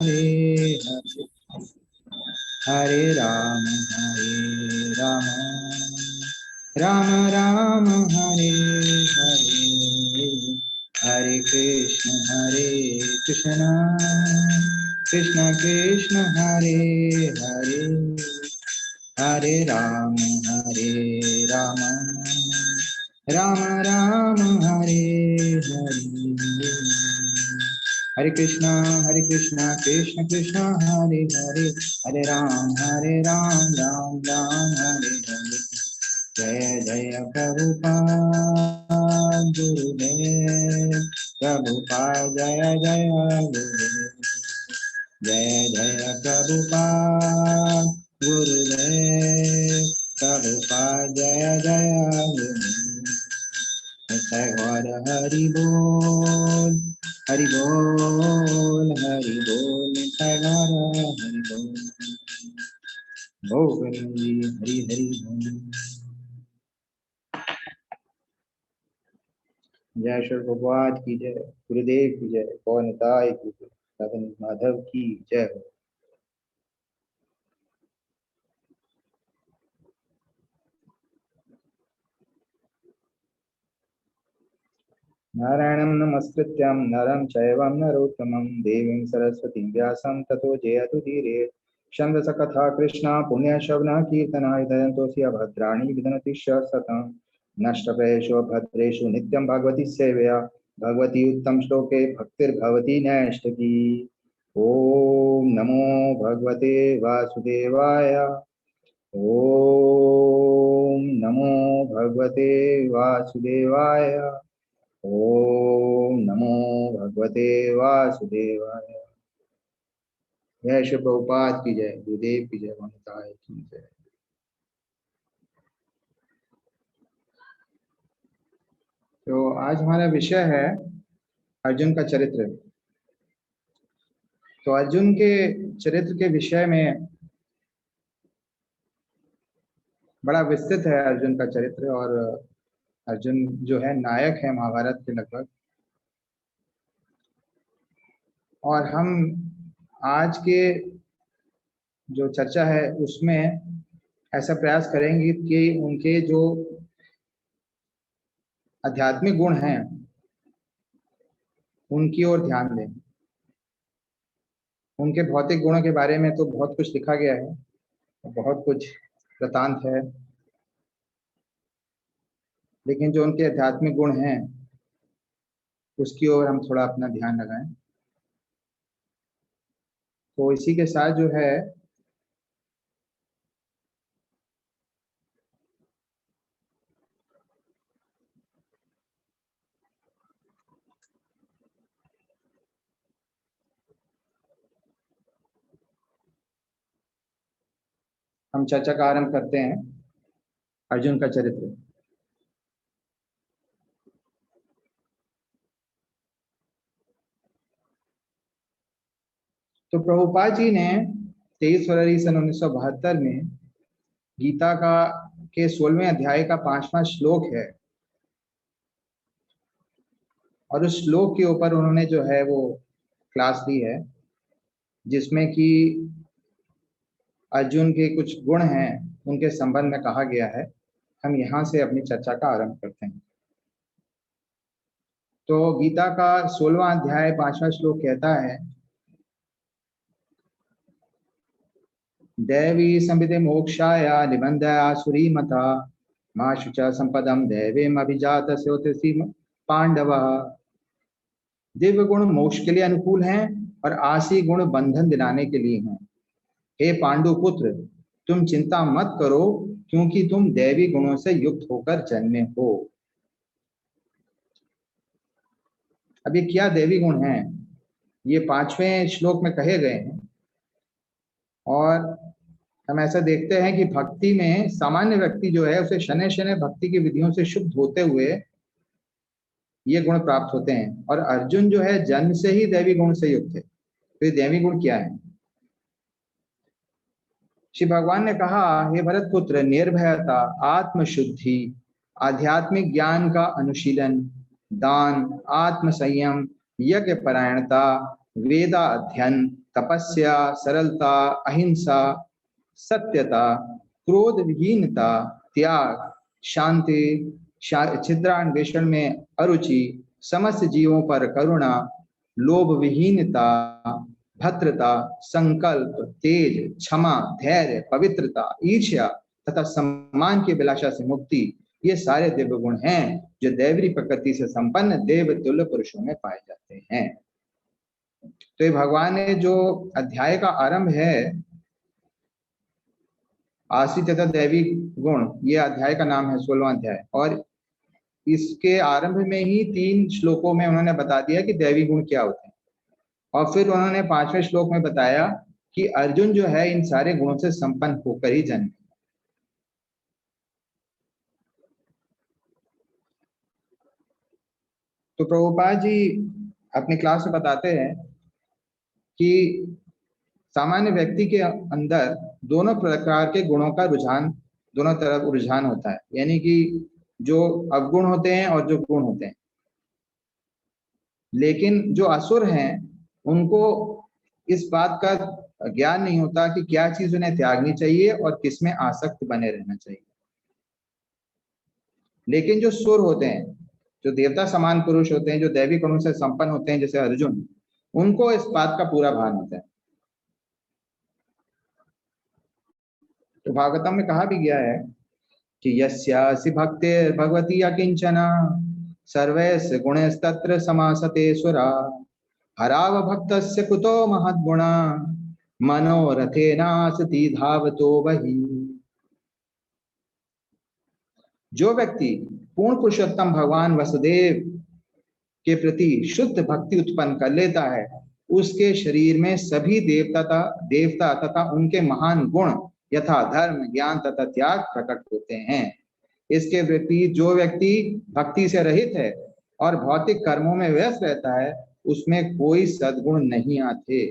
हरे हरे राम राम राम हरे हरे हरे कृष्ण कृष्ण कृष्ण हरे हरे हरे राम राम राम हरे हरे हरे कृष्णा कृष्ण कृष्ण हरे हरे हरे राम राम राम हरे हरे जय जय प्रभुपाद गुरुदेव प्रभुपाद जय जय गुरुदेव जय जय प्रभुपाद गुरुदेव प्रभुपाद जय जय गुरुदेव गौर हरि बोल हरि बोल हरि बोल गौर हरि बोल हरि हरि बोल। जय श्री प्रभुपाद की जय, गुरुदेव की जय, पवन निताय की जय, राधा माधव की जय। नारायणं नमस्कृत्यं नरं चैव नरोत्तमं देवीं सरस्वतीं व्यासं ततो जयतुदीरे छन्दसकथा कृष्णा पुण्यश्रवणः कीर्तनाय दयन्तोऽसि अभद्राणि विदनति शतम् नष्टप्रेषु भद्रेषु नित्यं भगवती सेवया भगवती उत्तम श्लोके भक्तिर्भवति नैष्ठकी। ॐ नमो भगवते वासुदेवाय ॐ नमो भगवते वासुदेवाय ओम नमो भगवते वासुदेवाय। जय श्री प्रभुपाद की जय, गुरुदेव की जय, माताएं की जय। तो आज हमारा विषय है अर्जुन का चरित्र। तो अर्जुन के चरित्र के विषय में बड़ा विस्तृत है अर्जुन का चरित्र, और अर्जुन जो है नायक है महाभारत के लगभग। और हम आज के जो चर्चा है उसमें ऐसा प्रयास करेंगे कि उनके जो आध्यात्मिक गुण हैं उनकी ओर ध्यान दें। उनके भौतिक गुणों के बारे में तो बहुत कुछ लिखा गया है, बहुत कुछ वृतांत है, लेकिन जो उनके आध्यात्मिक गुण हैं उसकी ओर हम थोड़ा अपना ध्यान लगाएं। तो इसी के साथ जो है हम चर्चा का आरंभ करते हैं अर्जुन का चरित्र। तो प्रभुपाद जी ने 23 फरवरी सन 1972 में गीता का के 16वें अध्याय का 5वां श्लोक है, और उस श्लोक के ऊपर उन्होंने जो है वो क्लास ली है, जिसमें कि अर्जुन के कुछ गुण हैं उनके संबंध में कहा गया है। हम यहाँ से अपनी चर्चा का आरंभ करते हैं। तो गीता का 16वां अध्याय 5वां श्लोक कहता है, दैवी संविदे मोक्षाय निबंधया सुरीमता मां शुच संपदम दैवीम अभिजात स्योतसी पांडव। दिव्य गुण मोक्ष के लिए अनुकूल हैं और आसी गुण बंधन दिलाने के लिए हैं। हे पांडु पुत्र, तुम चिंता मत करो, क्योंकि तुम दैवी गुणों से युक्त होकर जन्मे हो। अब ये क्या दैवी गुण हैं, ये 5वें श्लोक में कहे गए हैं। और हम ऐसा देखते हैं कि भक्ति में सामान्य व्यक्ति जो है उसे शनै शनै भक्ति की विधियों से शुद्ध होते हुए ये गुण प्राप्त होते हैं। और अर्जुन जो है जन्म से ही दैवी गुण से युक्त है। तो ये दैवी गुण क्या है? श्री भगवान ने कहा, हे भरत पुत्र, निर्भयता, आत्मशुद्धि, आध्यात्मिक ज्ञान का अनुशीलन, दान, आत्म संयम, यज्ञ परायणता, वेदा अध्ययन, तपस्या, सरलता, अहिंसा, सत्यता, क्रोध विहीनता, त्याग, शांति, छिद्रान्वेषण में अरुचि, समस्त जीवों पर करुणा, लोभ विहीनता, भद्रता, संकल्प, तेज, क्षमा, धैर्य, पवित्रता, ईर्ष्या तथा सम्मान की अभिलाषा से मुक्ति, ये सारे दिव्य गुण हैं जो दैवी प्रकृति से संपन्न देवतुल्य पुरुषों में पाए जाते हैं। तो ये भगवान ने जो अध्याय का आरंभ है, आश्रित तथा दैवी गुण, ये अध्याय का नाम है 16वां अध्याय, और इसके आरंभ में ही 3 श्लोकों में उन्होंने बता दिया कि दैवी गुण क्या होते हैं, और फिर उन्होंने 5वें श्लोक में बताया कि अर्जुन जो है इन सारे गुणों से संपन्न होकर ही जन्मे। तो प्रभुपाद जी अपनी क्लास में बताते हैं कि सामान्य व्यक्ति के अंदर दोनों प्रकार के गुणों का रुझान, दोनों तरफ रुझान होता है, यानी कि जो अवगुण होते हैं और जो गुण होते हैं। लेकिन जो असुर हैं उनको इस बात का ज्ञान नहीं होता कि क्या चीज उन्हें त्यागनी चाहिए और किसमें आसक्त बने रहना चाहिए। लेकिन जो सुर होते हैं, जो देवता समान पुरुष होते हैं, जो दैवी गुणों से संपन्न होते हैं, जैसे अर्जुन, उनको इस बात का पूरा भान होता है। तो भागवतम में कहा भी गया है कि यस्यासि भक्तिर् भगवती अकिंचना सर्वैस् गुणैस्तत्र समासते सुरा हराव भक्तस्य कुतो महद्गुणा मनोरथेनासति धावतो वही। जो व्यक्ति पूर्ण पुरुषोत्तम भगवान वसुदेव के प्रति शुद्ध भक्ति उत्पन्न कर लेता है, उसके शरीर में सभी देवता तथा उनके महान गुण यथा धर्म, ज्ञान तथा त्याग प्रकट होते हैं। इसके विपरीत जो व्यक्ति भक्ति से रहित है और भौतिक कर्मों में व्यस्त रहता है, उसमें कोई सद्गुण नहीं आते।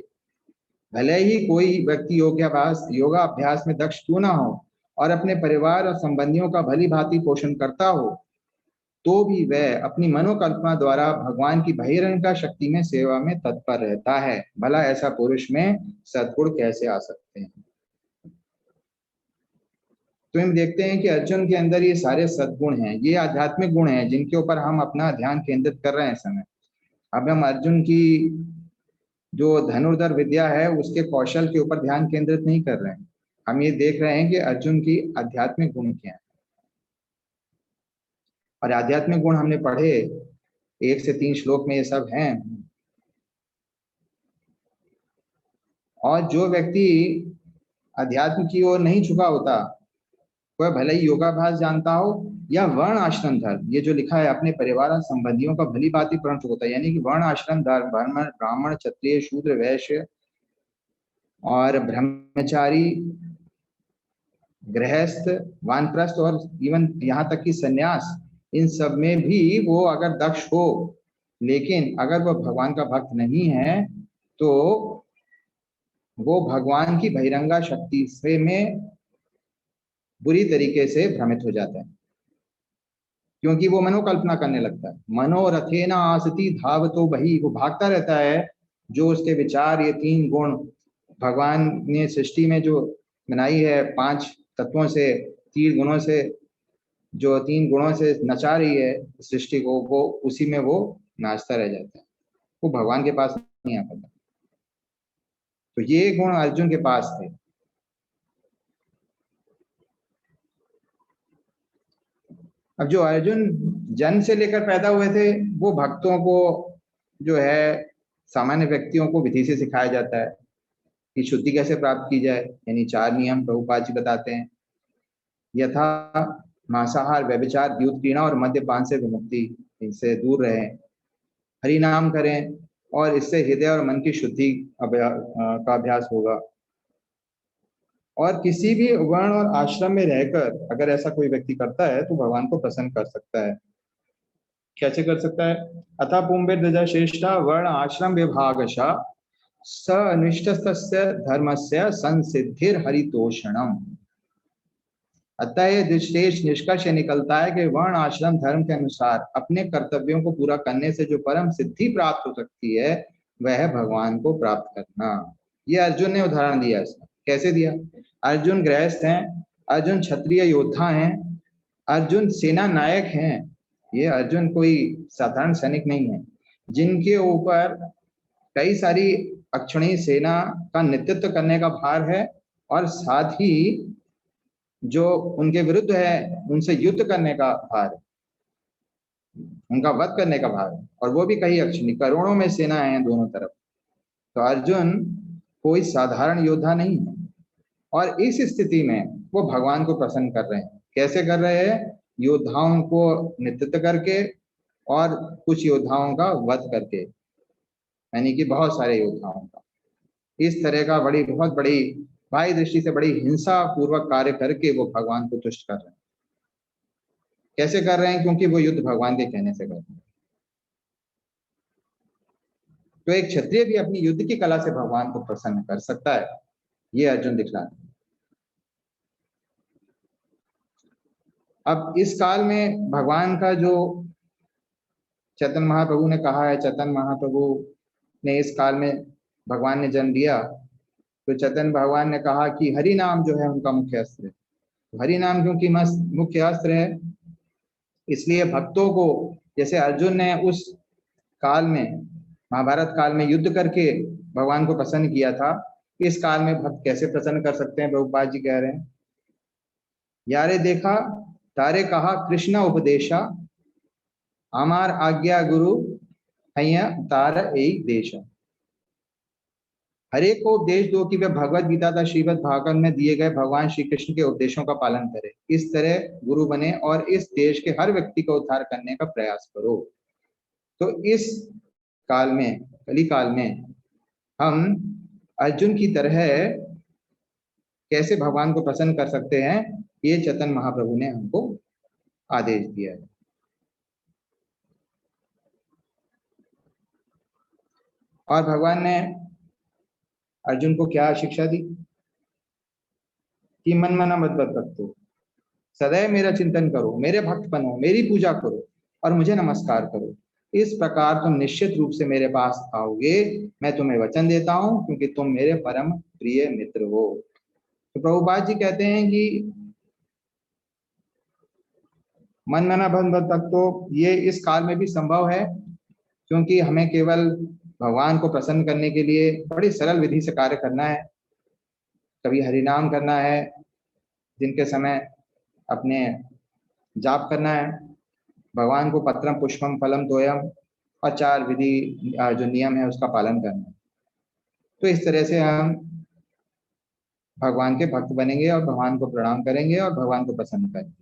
भले ही कोई व्यक्ति योगाभ्यास में दक्ष क्यों ना हो और अपने परिवार और संबंधियों का भली भांति पोषण करता हो, तो भी वह अपनी मनोकल्पना द्वारा भगवान की बहिरंगा शक्ति में सेवा में तत्पर रहता है। भला ऐसा पुरुष में सद्गुण कैसे आ सकते हैं? तो हम देखते हैं कि अर्जुन के अंदर ये सारे सद्गुण हैं, ये आध्यात्मिक गुण हैं जिनके ऊपर हम अपना ध्यान केंद्रित कर रहे हैं इस समय। अब हम अर्जुन की जो धनुर्धर विद्या है उसके कौशल के ऊपर ध्यान केंद्रित नहीं कर रहे हैं, हम ये देख रहे हैं कि अर्जुन की आध्यात्मिक गुण क्या है। और आध्यात्मिक गुण हमने पढ़े 1 से 3 श्लोक में, ये सब हैं। और जो व्यक्ति अध्यात्म की ओर नहीं झुका होता, वह भले ही योगाभ्यास जानता हो या वर्ण आश्रम धर्म, ये जो लिखा है अपने परिवार और संबंधियों का भली भांति प्रण होता है, यानी कि वर्ण आश्रम धर्म, ब्राह्मण, क्षत्रिय, शूद्र, वैश्य और ब्रह्मचारी, गृहस्थ, वानप्रस्थ और इवन यहाँ तक कि सन्यास, इन सब में भी वो अगर दक्ष हो, लेकिन अगर वह भगवान का भक्त नहीं है तो वो भगवान की बहिरंगा शक्ति से में बुरी तरीके से भ्रमित हो जाता है, क्योंकि वो मनोकल्पना करने लगता है। मनोरथेना आसति धावतो वही, वो भागता रहता है। जो उसके विचार, ये 3 गुण भगवान ने सृष्टि में जो बनाई है 5 तत्वों से, 3 गुणों से, जो 3 गुणों से नचा रही है सृष्टि को, वो उसी में वो नाचता रह जाता है, वो भगवान के पास नहीं आ पाता। तो ये गुण अर्जुन के पास थे। अब जो अर्जुन जन्म से लेकर पैदा हुए थे, वो भक्तों को जो है, सामान्य व्यक्तियों को विधि से सिखाया जाता है कि शुद्धि कैसे प्राप्त की जाए, यानी 4 नियम प्रभुपाद जी बताते हैं। यथा मांसाहार, व्यभिचार, द्यूत क्रीड़ा और मद्यपान से विमुक्ति, इनसे दूर रहें, हरि नाम करें, और इससे हृदय और मन की शुद्धि का अभ्यास होगा। और किसी भी वर्ण और आश्रम में रहकर अगर ऐसा कोई व्यक्ति करता है तो भगवान को प्रसन्न कर सकता है। कैसे कर सकता है? अथा पुंबेर्दजा श्रेष्ठा वर्ण आश्रम विभागशा स अनिष्टस्य धर्मस्य संसिद्धिर हरितोषणम। अतः ये दृष्टेश निष्कर्ष निकलता है कि वर्ण आश्रम धर्म के अनुसार अपने कर्तव्यों को पूरा करने से जो परम सिद्धि प्राप्त हो सकती है, वह है भगवान को प्राप्त करना। ये अर्जुन ने उदाहरण दिया इसका। कैसे दिया? अर्जुन गृहस्थ हैं, अर्जुन क्षत्रिय योद्धा हैं, अर्जुन सेना नायक हैं। ये अर्जुन कोई साधारण सैनिक नहीं है, जिनके ऊपर कई सारी अक्षणीय सेना का नेतृत्व करने का भार है, और साथ ही जो उनके विरुद्ध है उनसे युद्ध करने का भार है, उनका वध करने का भार है, और वो भी कई अक्षणी, करोड़ों में सेना है दोनों तरफ। तो अर्जुन कोई साधारण योद्धा नहीं है, और इस स्थिति में वो भगवान को प्रसन्न कर रहे हैं। कैसे कर रहे हैं? योद्धाओं को नेतृत्व करके और कुछ योद्धाओं का वध करके, यानी कि बहुत सारे योद्धाओं का। इस तरह का बहुत बड़ी बाह्य दृष्टि से बड़ी हिंसा पूर्वक कार्य करके वो भगवान को तुष्ट कर रहे हैं। कैसे कर रहे हैं? क्योंकि वो युद्ध भगवान के कहने से कर रहे हैं। तो एक क्षत्रिय भी अपनी युद्ध की कला से भगवान को प्रसन्न कर सकता है, ये अर्जुन दिखला रहे हैं। अब इस काल में भगवान का जो चैतन्य महाप्रभु ने कहा है, चैतन्य महाप्रभु ने इस काल में भगवान ने जन्म लिया, तो चैतन्य भगवान ने कहा कि हरि नाम जो है उनका मुख्य अस्त्र है। हरि नाम क्योंकि मुख्य अस्त्र है, इसलिए भक्तों को, जैसे अर्जुन ने उस काल में, महाभारत काल में युद्ध करके भगवान को प्रसन्न किया था, इस काल में भक्त कैसे प्रसन्न कर सकते हैं? प्रभुपाद जी कह रहे हैं, यारे देखा तारे कहा कृष्ण उपदेशा, आमार आज्ञा गुरु हैया तार एक देश। हरे को उपदेश दो कि वह भगवत गीता का श्रीमद् भागवत में दिए गए भगवान श्री कृष्ण के उपदेशों का पालन करे, इस तरह गुरु बने और इस देश के हर व्यक्ति का उद्धार करने का प्रयास करो। तो इस काल में, कली काल में, हम अर्जुन की तरह कैसे भगवान को प्रसन्न कर सकते हैं, ये चैतन्य महाप्रभु ने हमको आदेश दिया है। और भगवान ने अर्जुन को क्या शिक्षा दी कि मन मना मत भक्तो, सदैव मेरा चिंतन करो, मेरे भक्त बनो, मेरी पूजा करो और मुझे नमस्कार करो। इस प्रकार तुम निश्चित रूप से मेरे पास आओगे, मैं तुम्हें वचन देता हूं, क्योंकि तुम मेरे परम प्रिय मित्र हो। तो प्रभुपाद जी कहते हैं कि मन मना भक्तो, ये इस काल में भी संभव है, क्योंकि हमें केवल भगवान को प्रसन्न करने के लिए बड़ी सरल विधि से कार्य करना है। कभी हरिनाम करना है, दिन के समय अपने जाप करना है, भगवान को पत्रम पुष्पम फलम तोयम और 4 विधि जो नियम है उसका पालन करना है। तो इस तरह से हम भगवान के भक्त बनेंगे और भगवान को प्रणाम करेंगे और भगवान को प्रसन्न करेंगे।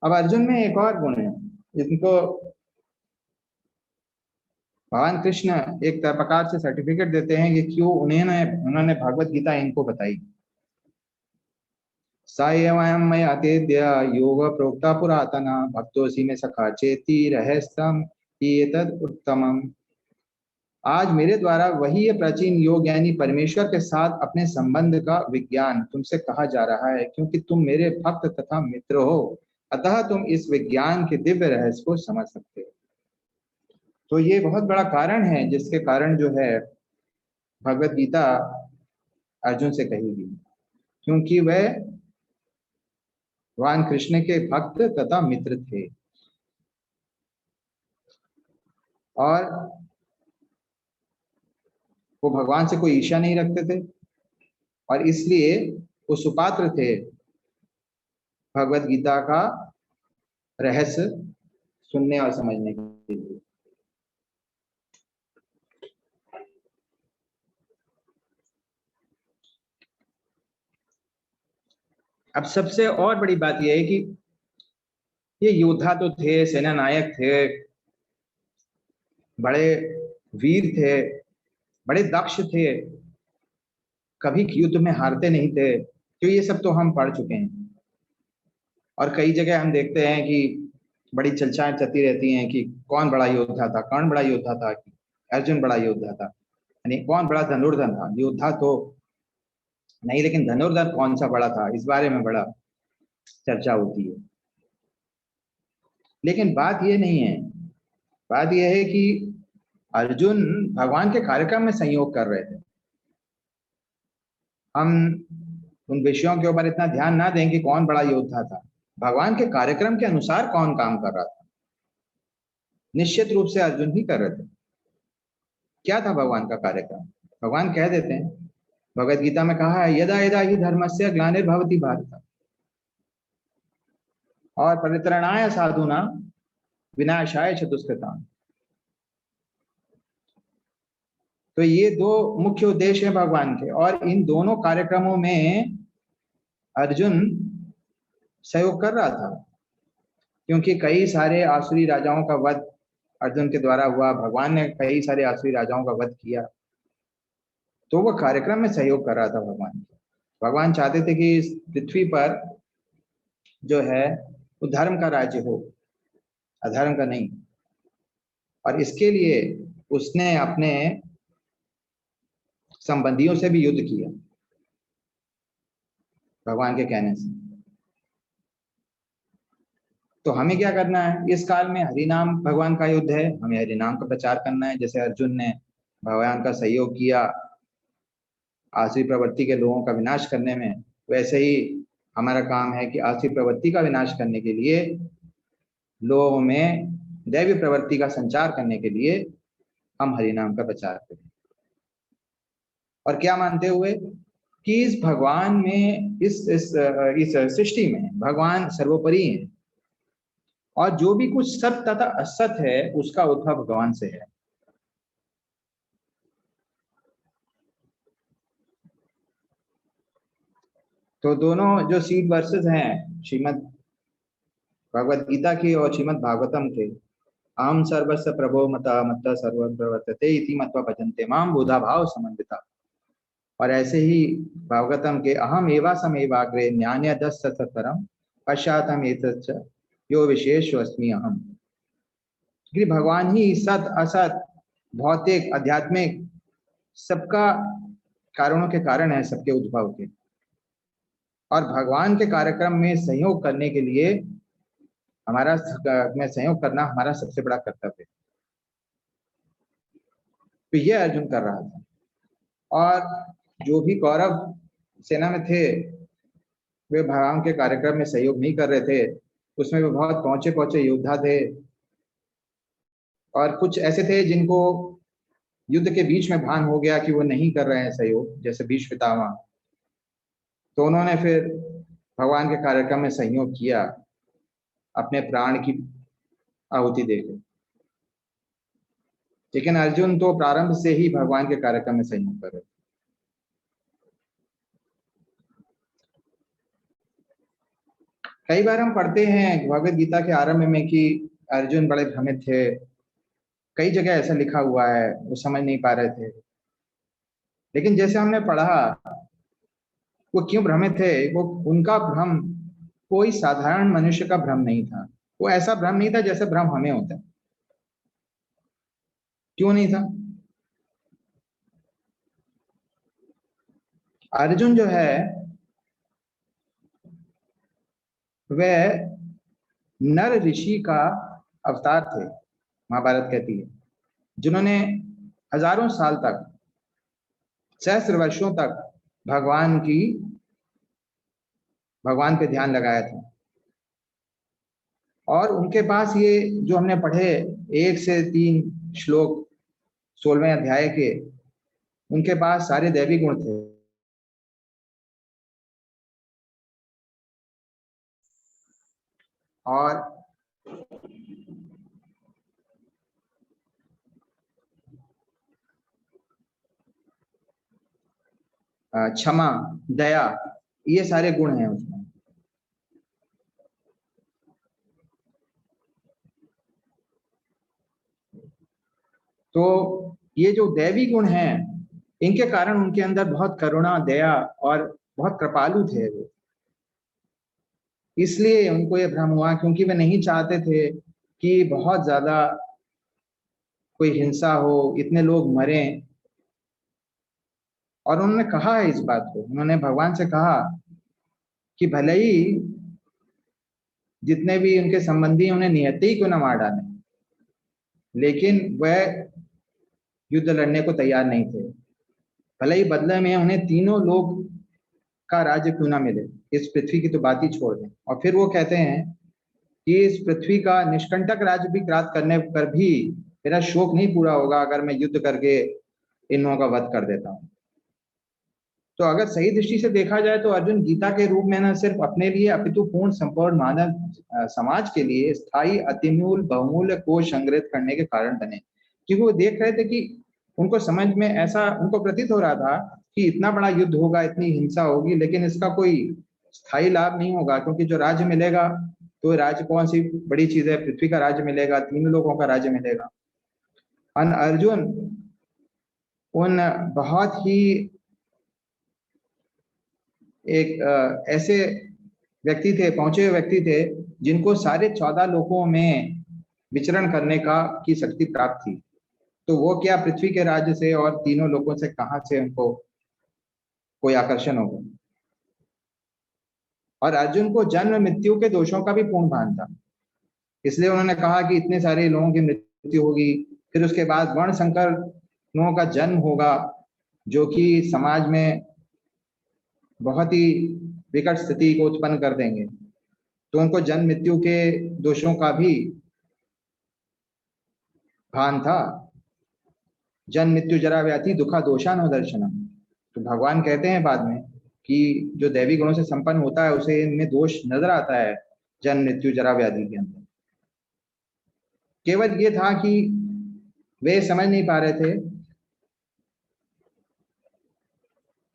अब अर्जुन में एक और गुण है, जिनको भगवान कृष्ण एक प्रकार से सर्टिफिकेट देते हैं कि क्यों उन्होंने भगवत गीता इनको बताई। सायवयं मया तेद्य योग प्रोक्ता पुरातना, भक्तोसी में सखा चेती रहस्यम एतद् उत्तमम्। आज मेरे द्वारा वही ये प्राचीन योग यानी परमेश्वर के साथ अपने संबंध का विज्ञान तुमसे कहा जा रहा है, क्योंकि तुम मेरे भक्त तथा मित्र हो, अतः तुम इस विज्ञान के दिव्य रहस्य को समझ सकते हो। तो ये बहुत बड़ा कारण है जिसके कारण जो है भगवत गीता अर्जुन से कही गई, क्योंकि वह भगवान कृष्ण के भक्त तथा मित्र थे और वो भगवान से कोई ईर्ष्या नहीं रखते थे, और इसलिए वो सुपात्र थे भगवत गीता का रहस्य सुनने और समझने के लिए। अब सबसे और बड़ी बात यह है कि ये योद्धा तो थे, सेना नायक थे, बड़े वीर थे, बड़े दक्ष थे, कभी युद्ध में हारते नहीं थे। तो ये सब तो हम पढ़ चुके हैं, और कई जगह हम देखते हैं कि बड़ी चर्चाएं चलती रहती हैं कि कौन बड़ा योद्धा था, कौन बड़ा योद्धा था, कि अर्जुन बड़ा योद्धा था, यानी कौन बड़ा धनुर्धर था। योद्धा तो नहीं, लेकिन धनुर्धर कौन सा बड़ा था, इस बारे में बड़ा चर्चा होती है। लेकिन बात ये नहीं है, बात यह है कि अर्जुन भगवान के कार्यक्रम में संयोग कर रहे थे। हम उन विषयों के ऊपर इतना ध्यान ना दें कि कौन बड़ा योद्धा था, भगवान के कार्यक्रम के अनुसार कौन काम कर रहा था, निश्चित रूप से अर्जुन ही कर रहे थे। क्या था भगवान का कार्यक्रम? भगवान कह देते हैं, भगवद गीता में कहा है, यदा यदा ही धर्मस्य ग्लानिर्भवति भारत और परित्राणाय साधूनां विनाशाय च दुष्कृताम्। तो ये दो मुख्य उद्देश्य हैं भगवान के, और इन दोनों कार्यक्रमों में अर्जुन सहयोग कर रहा था, क्योंकि कई सारे आसुरी राजाओं का वध अर्जुन के द्वारा हुआ, भगवान ने कई सारे आसुरी राजाओं का वध किया, तो वो कार्यक्रम में सहयोग कर रहा था भगवान। भगवान चाहते थे कि इस पृथ्वी पर जो है वो धर्म का राज्य हो, अधर्म का नहीं, और इसके लिए उसने अपने संबंधियों से भी युद्ध किया भगवान के कहने से। तो हमें क्या करना है? इस काल में हरिनाम भगवान का युद्ध है, हमें हरिनाम का प्रचार करना है। जैसे अर्जुन ने भगवान का सहयोग किया आसुरी प्रवृत्ति के लोगों का विनाश करने में, वैसे ही हमारा काम है कि आसुरी प्रवृत्ति का विनाश करने के लिए, लोगों में दैवी प्रवृत्ति का संचार करने के लिए हम हरिनाम का प्रचार करें। और क्या मानते हुए कि इस भगवान में, इस सृष्टि में भगवान सर्वोपरि है, और जो भी कुछ सत्य तथा असत है उसका उद्भव भगवान से है। तो दोनों जो सीड वर्सेस हैं श्रीमद् भगवद गीता के और श्रीमद् भागवतम के, अहम सर्वस्य प्रभो मता मत्ता सर्वप्रवर्तते इति मत्वा भजन्ते माम बुधा भाव समन्विता, और ऐसे ही भागवतम के अहम एवा समेवाग्रे न्यान्यदस्य सत्तरम पश्चातम एतच्च यो विशेषोऽस्मि अहम। कि भगवान ही सत असत भौतिक आध्यात्मिक सबका कारणों के कारण है, सबके उद्भव के, और भगवान के कार्यक्रम में सहयोग करने के लिए हमारा में सहयोग करना हमारा सबसे बड़ा कर्तव्य है। तो ये अर्जुन कर रहा था, और जो भी कौरव सेना में थे वे भगवान के कार्यक्रम में सहयोग नहीं कर रहे थे। उसमें वे बहुत पहुंचे पहुंचे योद्धा थे, और कुछ ऐसे थे जिनको युद्ध के बीच में भान हो गया कि वो नहीं कर रहे हैं सहयोग, जैसे भीष्म पितामह। तो उन्होंने फिर भगवान के कार्यक्रम में सहयोग किया, अपने प्राण की आहुति देकर। लेकिन अर्जुन तो प्रारंभ से ही भगवान के कार्यक्रम में सहयोग कर रहे थे। कई बार हम पढ़ते हैं भगवद गीता के आरंभ में कि अर्जुन बड़े भ्रमित थे, कई जगह ऐसा लिखा हुआ है, वो समझ नहीं पा रहे थे। लेकिन जैसे हमने पढ़ा, वो क्यों भ्रमित थे? वो उनका भ्रम कोई साधारण मनुष्य का भ्रम नहीं था, वो ऐसा भ्रम नहीं था जैसे भ्रम हमें होता है। क्यों नहीं था? अर्जुन जो है वह नर ऋषि का अवतार थे, महाभारत कहती है, जिन्होंने हजारों साल तक, सहस्र वर्षों तक भगवान पे ध्यान लगाया था। और उनके पास ये जो हमने पढ़े 1 से 3 श्लोक 16वें अध्याय के, उनके पास सारे दैवी गुण थे। और क्षमा, दया, ये सारे गुण हैं उसमें। तो ये जो दैवी गुण हैं, इनके कारण उनके अंदर बहुत करुणा, दया और बहुत कृपालु थे वो। इसलिए उनको ये भ्रम हुआ, क्योंकि वे नहीं चाहते थे कि बहुत ज्यादा कोई हिंसा हो, इतने लोग मरें। और उन्होंने कहा है इस बात को, उन्होंने भगवान से कहा कि भले ही जितने भी उनके संबंधी उन्हें नियति ही क्यों न मार डालें, लेकिन वह युद्ध लड़ने को तैयार नहीं थे, भले ही बदले में उन्हें तीनों लोग का राज्य क्यों ना मिले, इस पृथ्वी की तो बात ही छोड़ दें। और फिर वो कहते हैं कि इस पृथ्वी का निष्कंटक राज्य भी प्राप्त करने पर भी मेरा शोक नहीं पूरा होगा अगर मैं युद्ध करके इन लोगों का वध कर देता हूँ। तो अगर सही दृष्टि से देखा जाए तो अर्जुन गीता के रूप में न सिर्फ अपने लिए अपितु पूर्ण संपूर्ण मानव समाज के लिए स्थायी अतिमूल बहुमूल्य कोष संग्रहित करने के कारण बने, क्योंकि वो देख रहे थे कि उनको समझ में ऐसा उनको प्रतीत हो रहा था कि इतना बड़ा युद्ध होगा, इतनी हिंसा होगी, लेकिन इसका कोई स्थायी लाभ नहीं होगा, क्योंकि जो राज्य मिलेगा तो राज्य कौन सी बड़ी चीज है, पृथ्वी का राज्य मिलेगा, तीन लोगों का राज्य मिलेगा। अर्जुन उन बहुत ही एक ऐसे व्यक्ति थे, पहुंचे हुए व्यक्ति थे, जिनको सारे 14 लोकों में विचरण करने का की शक्ति प्राप्त थी। तो वो क्या पृथ्वी के राज्य से और तीनों लोकों से कहां से उनको कोई आकर्षण होगा। और अर्जुन को जन्म मृत्यु के दोषों का भी पूर्ण भान था, इसलिए उन्होंने कहा कि इतने सारे लोगों की मृत्यु होगी, फिर उसके बाद वर्ण संकर लोगों का जन्म होगा, जो कि समाज में बहुत ही विकट स्थिति को उत्पन्न कर देंगे। तो उनको जन्म मृत्यु के दोषों का भी भान था। जन्म मृत्यु जरा व्याधि दुखा दोषान दर्शनम। तो भगवान कहते हैं बाद में कि जो दैवी गुणों से संपन्न होता है उसे इनमें दोष नजर आता है, जन्म मृत्यु जरा व्याधि के अंदर। केवल ये था कि वे समझ नहीं पा रहे थे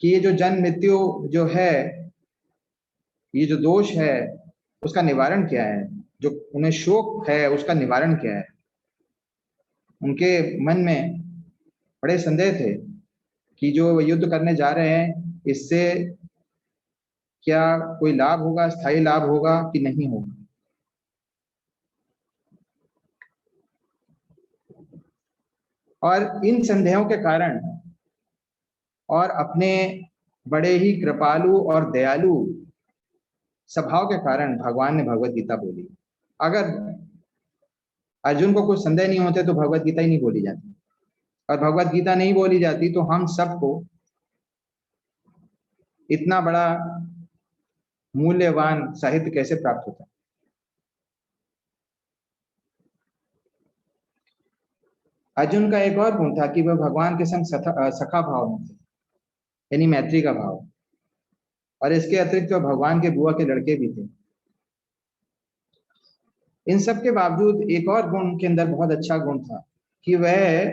कि ये जो जन्म मृत्यु जो है, ये जो दोष है, उसका निवारण क्या है, जो उन्हें शोक है उसका निवारण क्या है। उनके मन में बड़े संदेह थे कि जो युद्ध करने जा रहे हैं इससे क्या कोई लाभ होगा, स्थायी लाभ होगा कि नहीं होगा। और इन संदेहों के कारण और अपने बड़े ही कृपालु और दयालु स्वभाव के कारण भगवान ने भगवत गीता बोली। अगर अर्जुन को कुछ संदेह नहीं होते तो भगवत गीता ही नहीं बोली जाती, और भगवत गीता नहीं बोली जाती तो हम सबको इतना बड़ा मूल्यवान साहित्य कैसे प्राप्त होता। अर्जुन का एक और गुण था कि वह भगवान के संग सखा भाव में थे, यानी मैत्री का भाव। और इसके अतिरिक्त वह भगवान के बुआ के लड़के भी थे। इन सब के बावजूद एक और गुण उनके अंदर बहुत अच्छा गुण था कि वह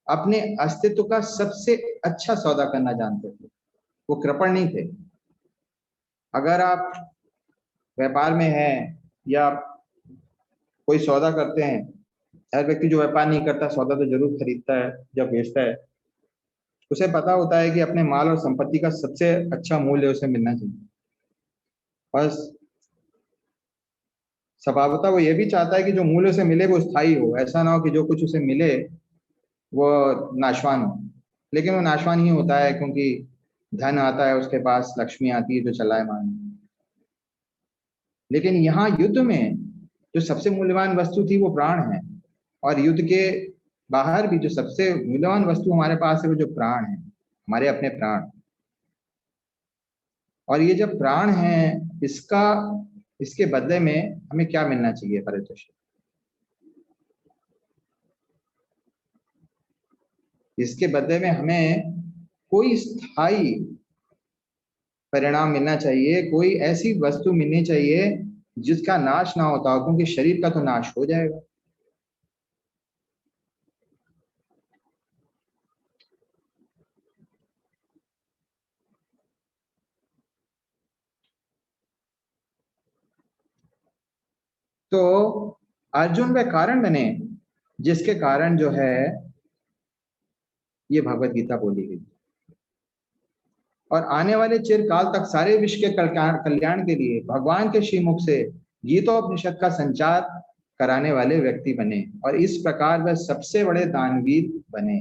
अपने अस्तित्व का सबसे अच्छा सौदा करना जानते थे। वो कृपण नहीं थे। अगर आप व्यापार में हैं या कोई सौदा करते हैं, हर व्यक्ति जो व्यापार नहीं करता सौदा तो जरूर खरीदता है जब बेचता है, उसे पता होता है कि अपने माल और संपत्ति का सबसे अच्छा मूल्य उसे मिलना चाहिए। बस स्वभावतः वो ये भी चाहता है कि जो मूल्य उसे मिले वो स्थायी हो, ऐसा ना हो कि जो कुछ उसे मिले वो नाशवान हो। लेकिन वो नाशवान ही होता है, क्योंकि धन आता है उसके पास, लक्ष्मी आती है जो चलायमान। लेकिन यहाँ युद्ध में जो सबसे मूल्यवान वस्तु थी वो प्राण है, और युद्ध के बाहर भी जो सबसे मूल्यवान वस्तु हमारे पास है वो जो प्राण है, हमारे अपने प्राण। और ये जब प्राण है, इसके बदले में हमें क्या मिलना चाहिए परितोष? इसके बदले में हमें कोई स्थायी परिणाम मिलना चाहिए, कोई ऐसी वस्तु मिलनी चाहिए जिसका नाश ना होता हो, क्योंकि शरीर का तो नाश हो जाएगा। तो अर्जुन वे कारण बने जिसके कारण जो है ये भगवत गीता बोली गई। और आने वाले चिरकाल तक सारे विश्व के कल्याण के लिए भगवान के श्रीमुख से गीतोपनिषद का संचार कराने वाले व्यक्ति बने, और इस प्रकार वह सबसे बड़े दानवीर बने।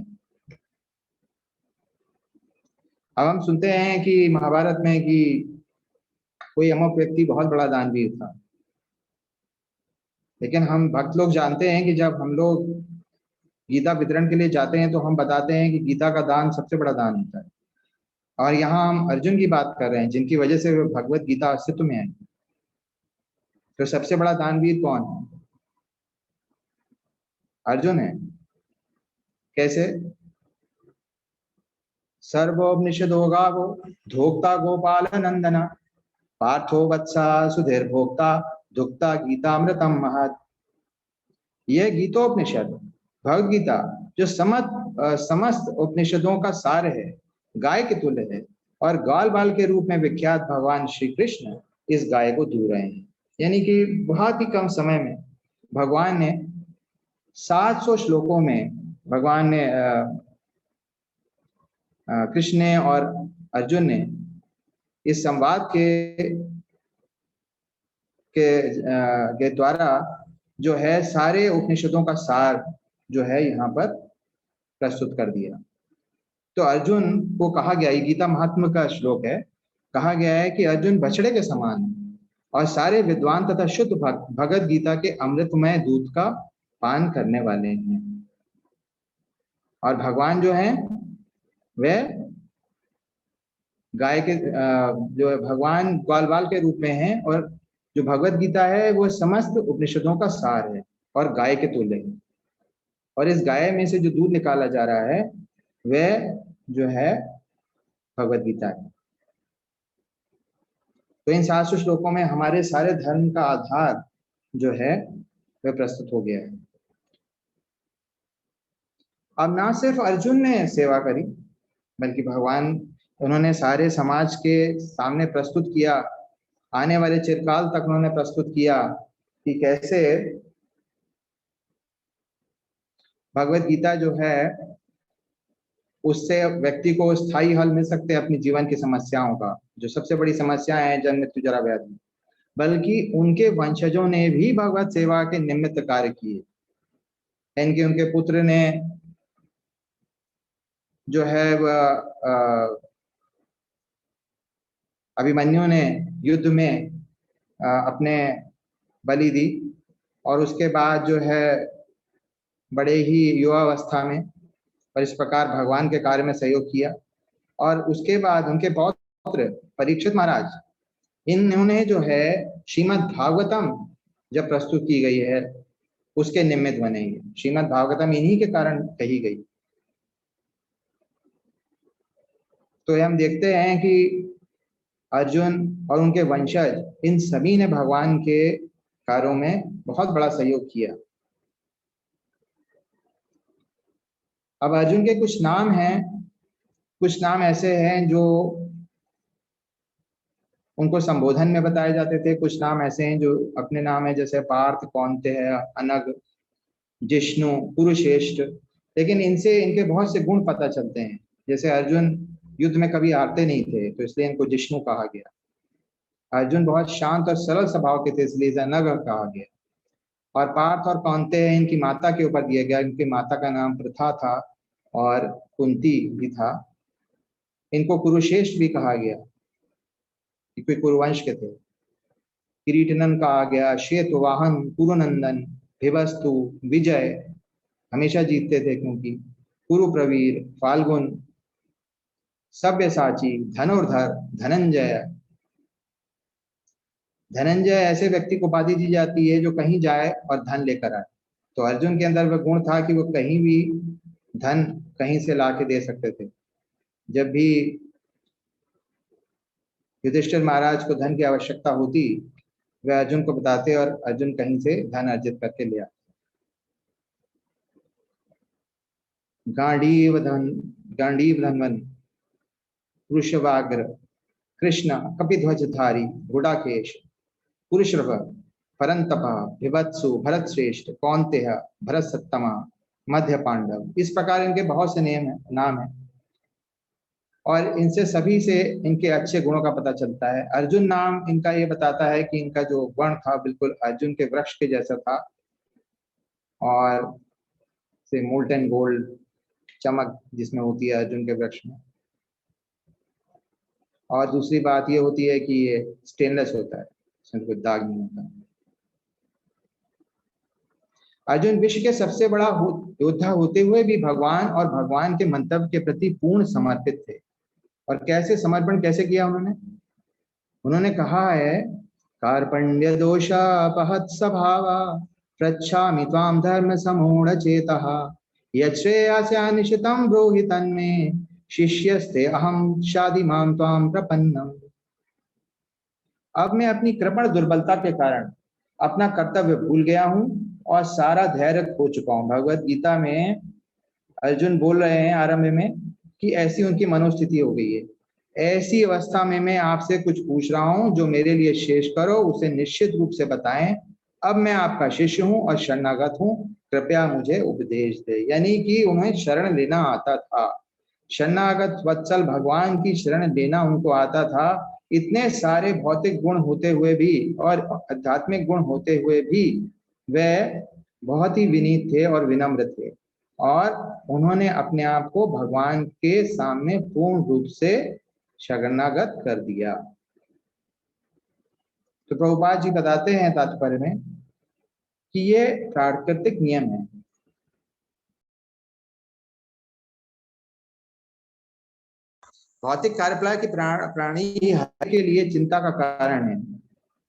अब हम सुनते हैं कि महाभारत में कि कोई अमुक व्यक्ति बहुत बड़ा दानवीर था, लेकिन हम भक्त लोग जानते हैं कि जब हम लोग गीता वितरण के लिए जाते हैं तो हम बताते हैं कि गीता का दान सबसे बड़ा दान होता है। और यहाँ हम अर्जुन की बात कर रहे हैं जिनकी वजह से भगवत गीता अस्तित्व में है। तो सबसे बड़ा दानवीर कौन है? अर्जुन है। कैसे? सर्वोपनिषदो गावो धोक्ता गोपाल नंदना पार्थो वत्सा सुधीर भोक्ता दुक्ता गीतामृतम महत्। यह गीतोपनिषद भगवद गीता जो समस्त उपनिषदों का सार है, गाय के तुल्य है, और गाल बाल के रूप में विख्यात भगवान श्री कृष्ण इस गाय को दू रहे हैं। यानी कि बहुत ही कम समय में भगवान ने 700 श्लोकों में भगवान ने कृष्ण ने और अर्जुन ने इस संवाद के द्वारा जो है सारे उपनिषदों का सार जो है यहाँ पर प्रस्तुत कर दिया। तो अर्जुन को कहा गया, ये गीता महात्म्य का श्लोक है, कहा गया है कि अर्जुन बछड़े के समान और सारे विद्वान तथा शुद्ध भगवद गीता के अमृतमय दूध का पान करने वाले हैं। और भगवान जो है वह गाय के जो भगवान ग्वाल बाल के रूप में है, और जो भगवत गीता है वो समस्त उपनिषदों का सार है और गाय के तुल्य है। और इस गाय में से जो दूध निकाला जा रहा है वह जो है भगवत गीता है। तो इन 700 श्लोकों में हमारे सारे धर्म का आधार जो है वह प्रस्तुत हो गया है। अब ना सिर्फ अर्जुन ने सेवा करी, बल्कि भगवान उन्होंने सारे समाज के सामने प्रस्तुत किया, आने वाले चिरकाल तक उन्होंने प्रस्तुत किया कि कैसे भगवत गीता जो है उससे व्यक्ति को स्थायी हल मिल सकते हैं अपनी जीवन की समस्याओं का, जो सबसे बड़ी समस्या है जन्म मृत्यु जरा व्याधि। बल्कि उनके वंशजों ने भी भगवत सेवा के निमित्त कार्य किए। इनके उनके पुत्र ने जो है वह अभिमन्यु ने युद्ध में अपने बलि दी, और उसके बाद जो है बड़े ही युवावस्था में और इस प्रकार भगवान के कार्य में सहयोग किया। और उसके बाद उनके पौत्र परीक्षित महाराज, इन्होंने जो है श्रीमद् भागवतम जब प्रस्तुत की गई है उसके निमित्त बनेंगे। श्रीमद् भागवतम इन्हीं के कारण कही गई। तो हम देखते हैं कि अर्जुन और उनके वंशज इन सभी ने भगवान के कार्यों में बहुत बड़ा सहयोग किया। अब अर्जुन के कुछ नाम हैं, कुछ नाम ऐसे हैं जो उनको संबोधन में बताए जाते थे, कुछ नाम ऐसे हैं जो अपने नाम है, जैसे पार्थ, कौन्तेय, अनग, जिष्णु, कुरुश्रेष्ठ। लेकिन इनसे इनके बहुत से गुण पता चलते हैं। जैसे अर्जुन युद्ध में कभी हारते नहीं थे तो इसलिए इनको जिष्णु कहा गया। अर्जुन बहुत शांत और सरल स्वभाव के थे इसलिए इसे अनग कहा गया। और पार्थ और कौन्तेय इनकी माता के ऊपर दिया गया, इनकी माता का नाम प्रथा था और कुंती भी था। इनको कुरुश्रेष्ठ भी कहा गया क्योंकि कुरुवंश के थे। किरीटनन कहा गया, श्वेतवाहन, कुरुनंदन, भिवस्तु, विजय, हमेशा जीतते थे क्योंकि, कुरुप्रवीर, फाल्गुन, सव्यसाची, धनुर्धर, धनंजय। धनंजय ऐसे व्यक्ति को उपाधि दी जाती है जो कहीं जाए और धन लेकर आए। तो अर्जुन के अंदर वह गुण था कि वो कहीं भी धन कहीं से ला के दे सकते थे। जब भी युधिष्ठिर महाराज को धन की आवश्यकता होती वह अर्जुन को बताते और अर्जुन कहीं से धन अर्जित करके ले आते। गांडीव धनवन, वृषवाग्र, कृष्ण, कपिध्वजधारी, घोड़ाकेश, पुरुषरभ, परंतप, विभत्सु, भरत श्रेष्ठ, कौन्तेय, भरत सत्तमा, मध्य पांडव। इस प्रकार इनके बहुत से नाम है और इनसे सभी से इनके अच्छे गुणों का पता चलता है। अर्जुन नाम इनका ये बताता है कि इनका जो वर्ण था बिल्कुल अर्जुन के वृक्ष के जैसा था, और से मोल्टन गोल्ड चमक जिसमें होती है अर्जुन के वृक्ष में। और दूसरी बात ये होती है कि ये स्टेनलेस होता है, इसमें कोई दाग नहीं होता। अर्जुन विश्व के सबसे बड़ा योद्धा होते हुए भी भगवान और भगवान के मंतव्य के प्रति पूर्ण समर्पित थे। और कैसे समर्पण कैसे किया उन्होंने? उन्होंने कहा है, कार्पण्य दोषापहत स्वभावा पृच्छामि त्वां धर्म समूढ़ चेतः यच्छ्रेयस्यानिशितं ब्रूहि तन्मे शिष्यस्ते अहम शाधि मां त्वां प्रपन्नम। अब मैं अपनी कृपण दुर्बलता के कारण अपना कर्तव्य भूल गया हूं और सारा धैर्य खो चुका हूं। भगवत गीता में अर्जुन बोल रहे हैं आरंभ में कि ऐसी उनकी मनोस्थिति हो गई है। ऐसी अवस्था में मैं आपसे कुछ पूछ रहा हूं, जो मेरे लिए शेष करो उसे निश्चित रूप से बताएं। अब मैं आपका शिष्य हूं और शरणागत हूं, कृपया मुझे उपदेश दे। यानी कि उन्हें शरण लेना आता था, शरणागत वत्सल भगवान की शरण लेना उनको आता था। इतने सारे भौतिक गुण होते हुए भी और आध्यात्मिक गुण होते हुए भी वे बहुत ही विनीत थे और विनम्र थे, और उन्होंने अपने आप को भगवान के सामने पूर्ण रूप से शरणागत कर दिया। तो प्रभुपाद जी बताते हैं तात्पर्य में कि ये प्राकृतिक नियम है। भौतिक कार्यकलाप की प्राणी हर के लिए चिंता का कारण है,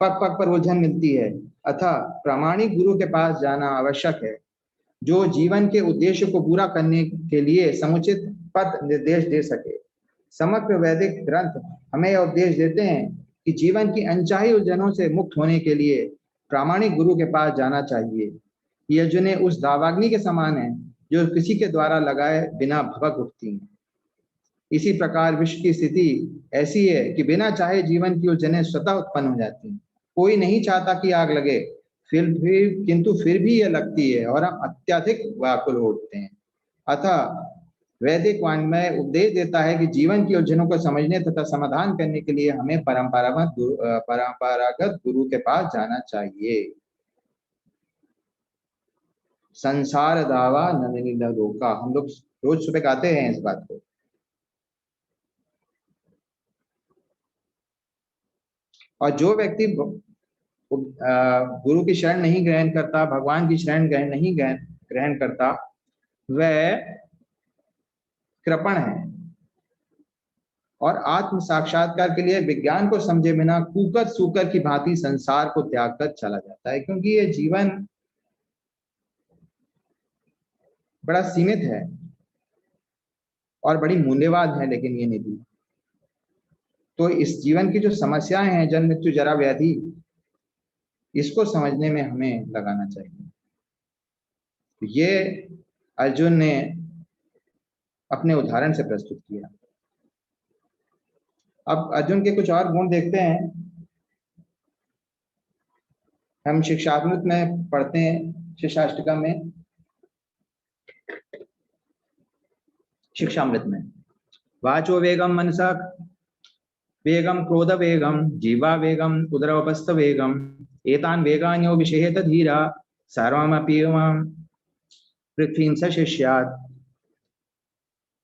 पग पग पर उलझन मिलती है, अतः प्रामाणिक गुरु के पास जाना आवश्यक है, जो जीवन के उद्देश्य को पूरा करने के लिए समुचित पथ निर्देश दे सके। समग्र वैदिक ग्रंथ हमें यह उपदेश देते हैं कि जीवन की अनचाही उलझनों से मुक्त होने के लिए प्रामाणिक गुरु के पास जाना चाहिए। यह जुने उस दावाग्नि के समान है जो किसी के द्वारा लगाए बिना भभक उठती है। इसी प्रकार विश्व की स्थिति ऐसी है कि बिना चाहे जीवन की उलझनें स्वतः उत्पन्न हो जाती हैं। कोई नहीं चाहता कि आग लगे, किंतु फिर भी यह लगती है और हम अत्यधिक व्याकुल उठते हैं। अतः वैदिक वाङ्मय उपदेश देता है कि जीवन की उलझनों को समझने तथा समाधान करने के लिए हमें परंपरागत गुरु के पास जाना चाहिए। संसार दावा नंदिनी रोका, हम लोग रोज सुबह गाते हैं इस बात को। और जो व्यक्ति गुरु की शरण नहीं ग्रहण करता, भगवान की शरण नहीं ग्रहण करता, वह कृपण है और आत्म साक्षात्कार के लिए विज्ञान को समझे बिना कुकर सूकर की भांति संसार को त्याग कर चला जाता है। क्योंकि ये जीवन बड़ा सीमित है और बड़ी मूल्यवान है, लेकिन ये निधि। तो इस जीवन की जो समस्याएं हैं, जन्म मृत्यु जरा व्याधि, इसको समझने में हमें लगाना चाहिए। तो ये अर्जुन ने अपने उदाहरण से प्रस्तुत किया। अब अर्जुन के कुछ और गुण देखते हैं। हम शिक्षामृत में पढ़ते हैं, शिक्षाष्टकम में, शिक्षामृत में, वाचो वेगम मनसा वेगम क्रोध वेगम जीवा वेगम उदरवपस्थ वेगम एतान वेगान्यो विषेहत धीरा सर्वमपि पृथ्वी स शिष्यात्।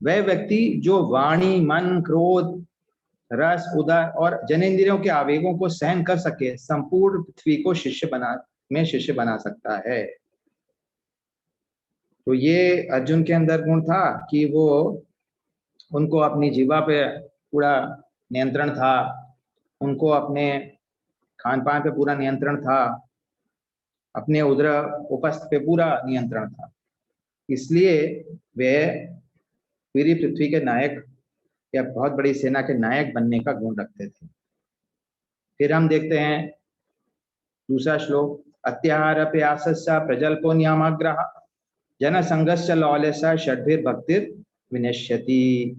वह व्यक्ति जो वाणी, मन, क्रोध, रस, उदर और जनेंद्रियों के आवेगों को सहन कर सके, संपूर्ण पृथ्वी को शिष्य बना सकता है। तो ये अर्जुन के अंदर गुण था कि वो उनको अपनी जीवा पे पूरा नियंत्रण था, उनको अपने खान पान पे पूरा नियंत्रण था, अपने उदर उपस्थ पे पूरा नियंत्रण था। इसलिए वे पूरी पृथ्वी के नायक या बहुत बड़ी सेना के नायक बनने का गुण रखते थे। फिर हम देखते हैं दूसरा श्लोक, अत्याहार प्यासस्य प्रजल्पो नियमाग्रह जन संघस्य लौल्यस्य षड्भिर भक्तिर विनश्यति।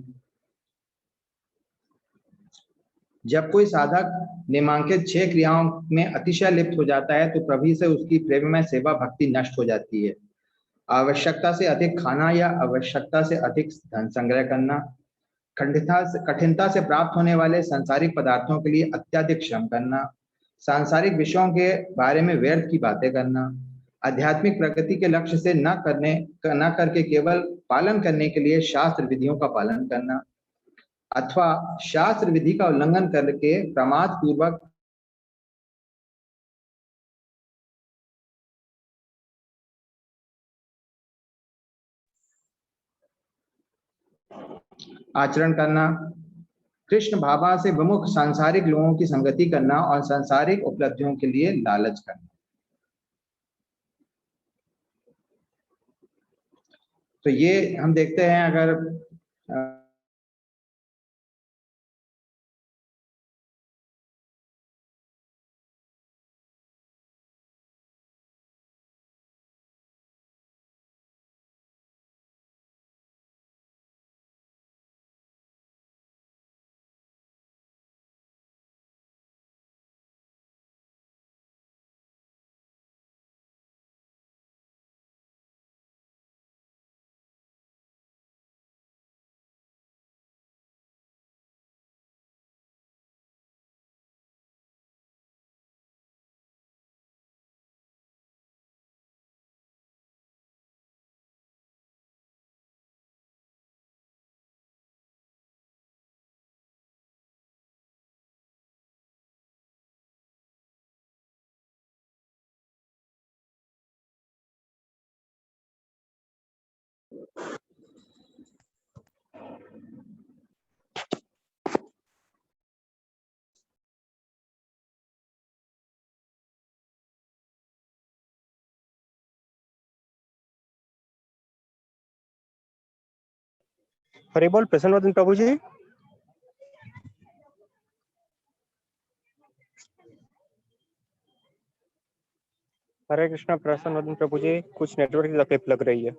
जब कोई साधक निम्नांकित 6 क्रियाओं में अतिशय लिप्त हो जाता है तो प्रभु से उसकी प्रेममय सेवा भक्ति नष्ट हो जाती है। आवश्यकता से अधिक खाना या आवश्यकता से अधिक धन संग्रह करना, कठिनता से प्राप्त होने वाले सांसारिक पदार्थों के लिए अत्यधिक श्रम करना, सांसारिक विषयों के बारे में व्यर्थ की बातें करना, आध्यात्मिक प्रगति के लक्ष्य से न करके केवल पालन करने के लिए शास्त्र विधियों का पालन करना, अथवा शास्त्र विधि का उल्लंघन करके प्रमाद पूर्वक आचरण करना, कृष्ण भावना से विमुख सांसारिक लोगों की संगति करना और सांसारिक उपलब्धियों के लिए लालच करना। तो ये हम देखते हैं अगर हरे बोल प्रसन्नवदन प्रभु जी। हरे कृष्णा प्रसन्नवदन प्रभु जी, कुछ नेटवर्क की तकलीफ लग रही है।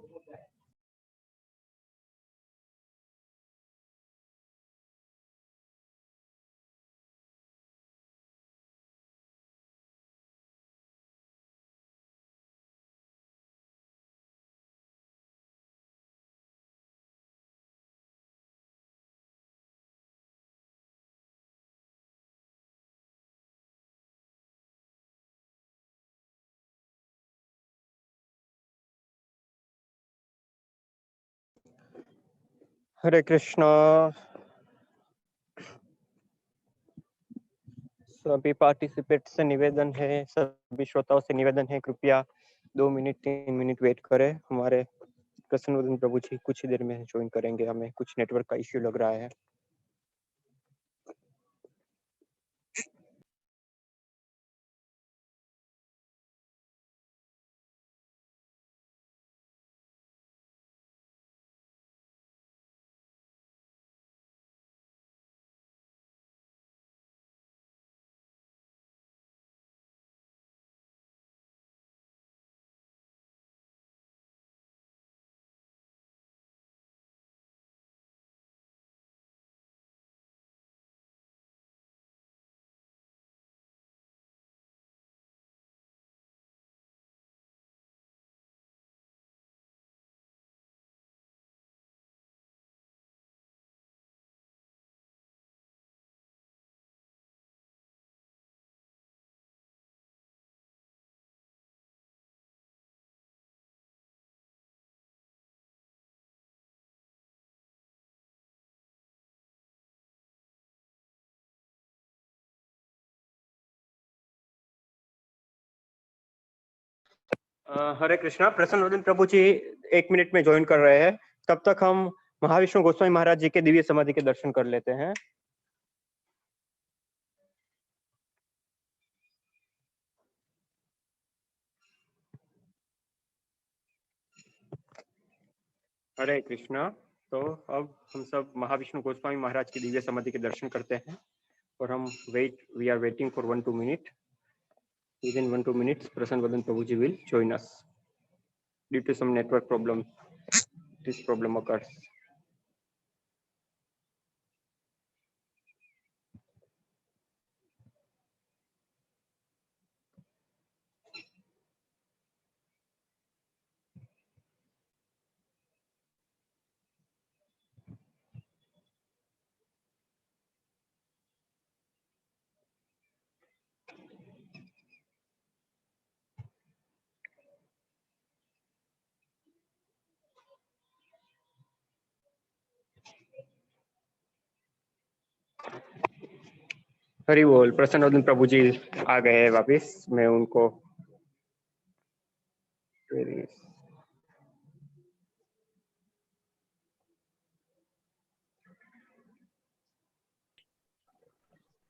हरे कृष्णा। सभी पार्टिसिपेंट से निवेदन है, सभी श्रोताओं से निवेदन है, कृपया 2 मिनट 3 मिनट वेट करें। हमारे प्रसन्नवदन प्रभु जी कुछ ही देर में ज्वाइन करेंगे। हमें कुछ नेटवर्क का इश्यू लग रहा है। हरे कृष्णा प्रसन्नवदन प्रभु जी 1 मिनट में ज्वाइन कर रहे हैं। तब तक हम महाविष्णु गोस्वामी महाराज जी के दिव्य समाधि के दर्शन कर लेते हैं। हरे कृष्णा। तो अब हम सब महाविष्णु गोस्वामी महाराज की दिव्य समाधि के दर्शन करते हैं और हम we are waiting for 1-2 minute. Within 1-2 minutes, Prasanna Prabhu ji will join us. Due to some network problem, this problem occurs. Hari बोल। प्रसन्न प्रभु जी आ गए हैं वापिस। मैं उनको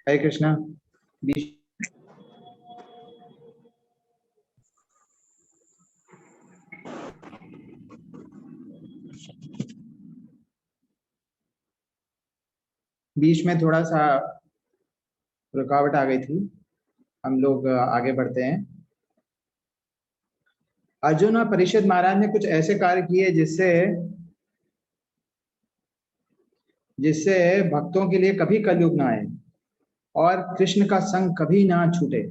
हरे कृष्णा। बीच बीच में थोड़ा सा रुकावट आ गई थी, हम लोग आगे बढ़ते हैं। अर्जुन और परीक्षित महाराज ने कुछ ऐसे कार्य किए जिससे जिससे भक्तों के लिए कभी कलयुग ना आए और कृष्ण का संग कभी ना छूटे।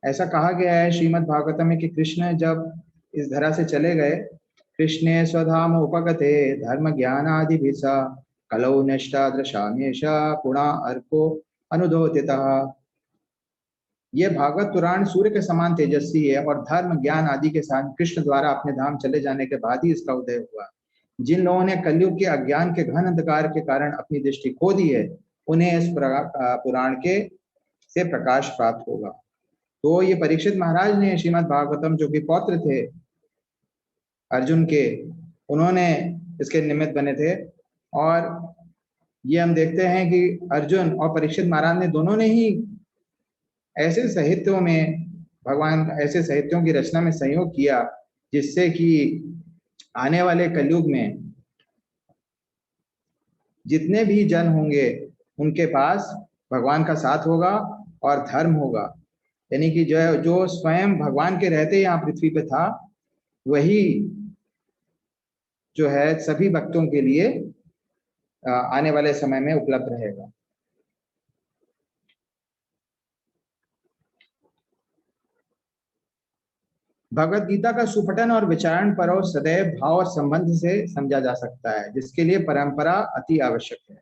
ऐसा कहा गया है श्रीमद् भागवतम में कि कृष्ण जब इस धरा से चले गए, कृष्णे स्वधाम उपगते धर्म ज्ञान आदि भिसा कलौ नष्टा दृशामेशा पुणा अर्को अनुदोतितः। ये भागवत पुराण सूर्य के समान तेजस्वी है और धर्म ज्ञान आदि के साथ कृष्ण द्वारा अपने धाम चले जाने के बाद ही इसका उदय हुआ। जिन लोगों ने कलयुग के अज्ञान के घन अंधकार के कारण अपनी दृष्टि खो दी है, उन्हें इस पुराण के से प्रकाश प्राप्त होगा। तो ये परीक्षित महाराज ने श्रीमद् भागवतम, जो कि पौत्र थे अर्जुन के, उन्होंने इसके निमित्त बने थे। और ये हम देखते हैं कि अर्जुन और परीक्षित महाराज ने दोनों ने ही ऐसे साहित्यों में भगवान ऐसे साहित्यों की रचना में सहयोग किया जिससे कि आने वाले कलयुग में जितने भी जन होंगे उनके पास भगवान का साथ होगा और धर्म होगा। यानी कि जो स्वयं भगवान के रहते यहाँ पृथ्वी पे था, वही जो है सभी भक्तों के लिए आने वाले समय में उपलब्ध रहेगा। भगवत गीता का सुपठन और विचारण पर्व सदैव भाव और संबंध से समझा जा सकता है, जिसके लिए परंपरा अति आवश्यक है।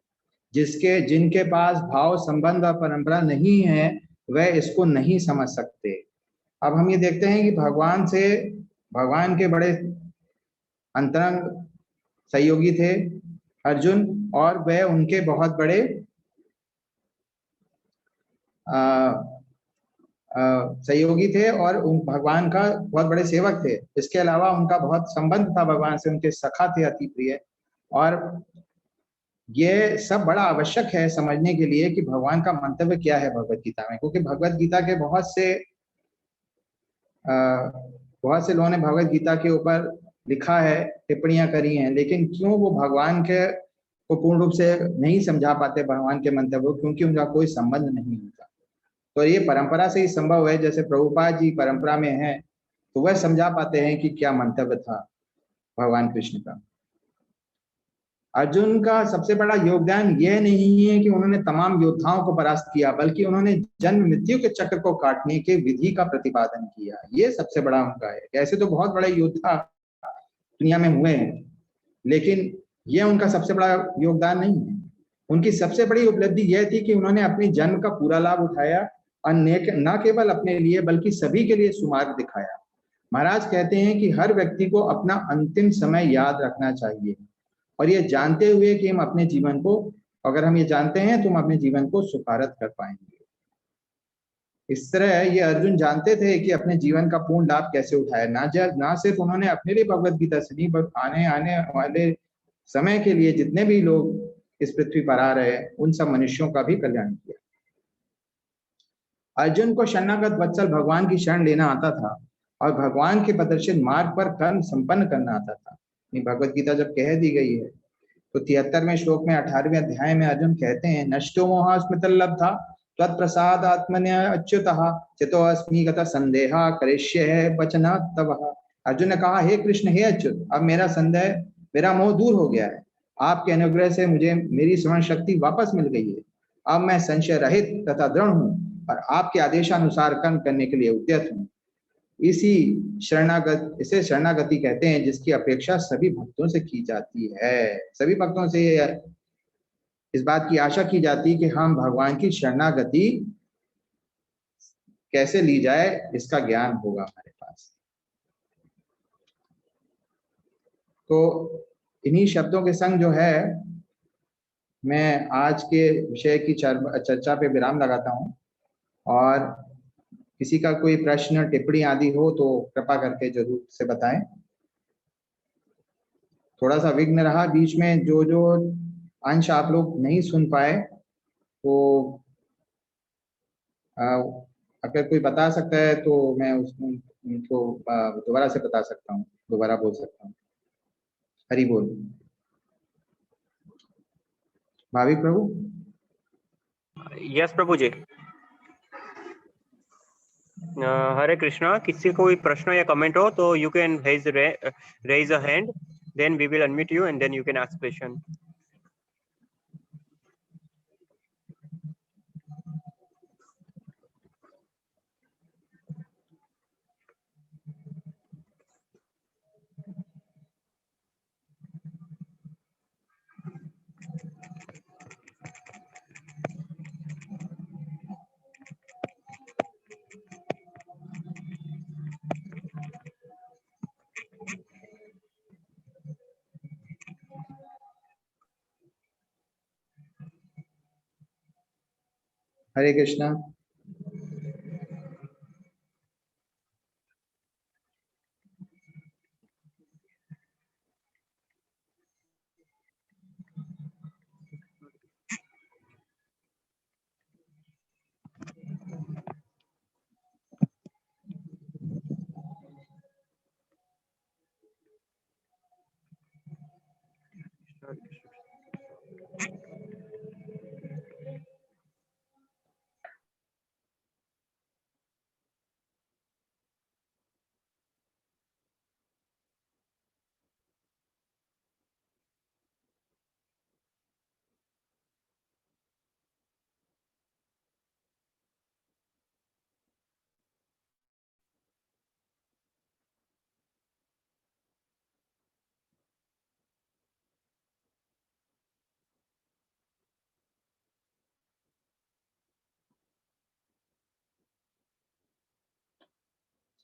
जिनके पास भाव संबंध और परंपरा नहीं है, वह इसको नहीं समझ सकते। अब हम ये देखते हैं कि भगवान के बड़े अंतरंग सहयोगी थे अर्जुन, और वह उनके बहुत बड़े सहयोगी थे और भगवान का बहुत बड़े सेवक थे। इसके अलावा उनका बहुत संबंध था भगवान से, उनके सखा थे अति प्रिय। और ये सब बड़ा आवश्यक है समझने के लिए कि भगवान का मंतव्य क्या है भगवत गीता में, क्योंकि भगवत गीता के बहुत से लोगों ने भगवत गीता के ऊपर लिखा है, टिप्पणियां करी हैं, लेकिन क्यों वो भगवान के को पूर्ण रूप से नहीं समझा पाते भगवान के मंतव्य, क्योंकि उनका कोई संबंध नहीं होता। तो ये परंपरा से ही संभव है। जैसे प्रभुपाद जी परंपरा में है, तो वह समझा पाते हैं कि क्या मंतव्य था भगवान कृष्ण का। अर्जुन का सबसे बड़ा योगदान यह नहीं है कि उन्होंने तमाम योद्धाओं को परास्त किया, बल्कि उन्होंने जन्म मृत्यु के चक्र को काटने के विधि का प्रतिपादन किया। ये सबसे बड़ा उनका है। ऐसे तो बहुत बड़े योद्धा दुनिया में हुए हैं, लेकिन यह उनका सबसे बड़ा योगदान नहीं है। उनकी सबसे बड़ी उपलब्धि यह थी कि उन्होंने अपने जन्म का पूरा लाभ उठाया और न केवल अपने लिए बल्कि सभी के लिए सुमार्ग दिखाया। महाराज कहते हैं कि हर व्यक्ति को अपना अंतिम समय याद रखना चाहिए, और ये जानते हुए कि हम अपने जीवन को, अगर हम ये जानते हैं तो हम अपने जीवन को सुखारत कर पाएंगे। इस तरह ये अर्जुन जानते थे कि अपने जीवन का पूर्ण लाभ कैसे उठाए। ना सिर्फ उन्होंने अपने लिए भगवत गीता सुनी, बल्कि आने वाले समय के लिए जितने भी लोग इस पृथ्वी पर आ रहे हैं, उन सब मनुष्यों का भी कल्याण किया। अर्जुन को शरणागत वत्सल भगवान की शरण लेना आता था और भगवान के प्रदर्शित मार्ग पर कर्म संपन्न करना आता था। भगवत गीता जब कह दी गई है तो 73वें श्लोक में 18वें अध्याय में अर्जुन कहते हैं, नष्टो मोह स्मृतलब्धा त्वत्प्रसाद आत्मन्य अच्युतः चितो अस्मि गतः संदेहा करिष्ये वचना तव। अर्जुन ने कहा, हे कृष्ण, हे अच्युत, अब मेरा संदेह, मेरा मोह दूर हो गया है। आपके अनुग्रह से मुझे मेरी स्मरण शक्ति वापस मिल गई है। अब मैं संशय रहित तथा दृढ़ हूँ और आपके आदेशानुसार कर्म करने के लिए उद्यत हूँ। इसे शरणागति कहते हैं, जिसकी अपेक्षा सभी भक्तों से की जाती है। सभी भक्तों से इस बात की आशा की जाती है कि हम भगवान की शरणागति कैसे ली जाए, इसका ज्ञान होगा हमारे पास। तो इन्हीं शब्दों के संग जो है, मैं आज के विषय की चर्चा पे विराम लगाता हूँ, और किसी का कोई प्रश्न टिप्पणी आदि हो तो कृपा करके जरूर से बताएं। थोड़ा सा विघ्न रहा बीच में, जो अंश आप लोग नहीं सुन पाए, तो अगर कोई बता सकता है तो मैं उनको दोबारा से बता सकता हूँ, दोबारा बोल सकता हूँ। हरि बोल। भाविक प्रभु। यस प्रभु जी। हरे कृष्णा, किसी को भी प्रश्न या कमेंट हो तो you can raise a hand, then we will unmute you and then you can ask question. हरे कृष्णा।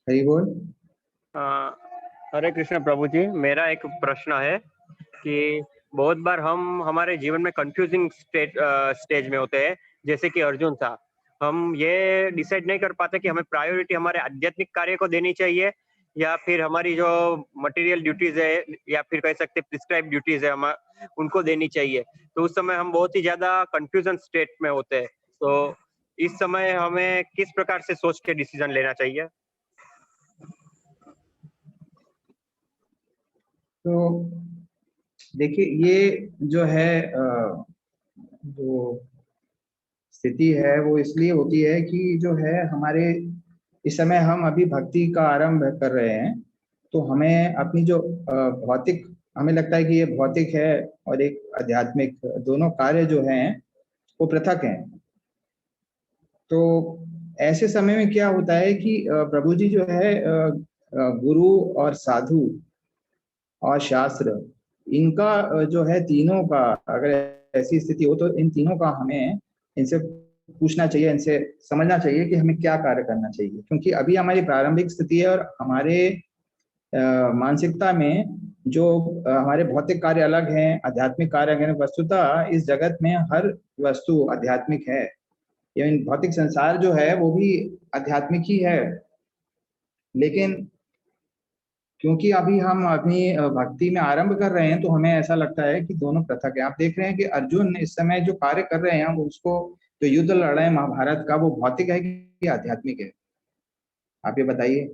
हरि बोल। हरे कृष्ण प्रभु जी, मेरा एक प्रश्न है कि बहुत बार हम हमारे जीवन में कंफ्यूजिंग स्टेज में होते हैं, जैसे कि अर्जुन था। हम ये डिसाइड नहीं कर पाते कि हमें प्रायोरिटी हमारे आध्यात्मिक कार्य को देनी चाहिए या फिर हमारी जो मटेरियल ड्यूटीज है या फिर कह सकते प्रिस्क्राइब ड्यूटीज है हम उनको देनी चाहिए। तो उस समय हम बहुत ही ज्यादा कंफ्यूजन स्टेट में होते हैं। तो इस समय हमें किस प्रकार से सोच के डिसीजन लेना चाहिए? तो देखिए, ये जो है जो स्थिति है वो इसलिए होती है कि जो है हमारे इस समय हम अभी भक्ति का आरंभ कर रहे हैं, तो हमें अपनी जो भौतिक, हमें लगता है कि ये भौतिक है और एक आध्यात्मिक, दोनों कार्य जो हैं वो पृथक हैं। तो ऐसे समय में क्या होता है कि प्रभु जी जो है गुरु और साधु और शास्त्र, इनका जो है तीनों का, अगर ऐसी स्थिति हो तो इन तीनों का हमें इनसे पूछना चाहिए, इनसे समझना चाहिए कि हमें क्या कार्य करना चाहिए। क्योंकि अभी हमारी प्रारंभिक स्थिति है और हमारे मानसिकता में जो हमारे भौतिक कार्य अलग हैं, आध्यात्मिक कार्य अलग हैं। वस्तुतः इस जगत में हर वस्तु आध्यात्मिक है, यानी भौतिक संसार जो है वो भी आध्यात्मिक ही है। लेकिन क्योंकि अभी हम अपनी भक्ति में आरंभ कर रहे हैं, तो हमें ऐसा लगता है कि दोनों पृथक है। आप देख रहे हैं कि अर्जुन इस समय जो कार्य कर रहे हैं, वो उसको जो युद्ध लड़ रहे हैं महाभारत का, वो भौतिक है कि आध्यात्मिक है? आप ये बताइए।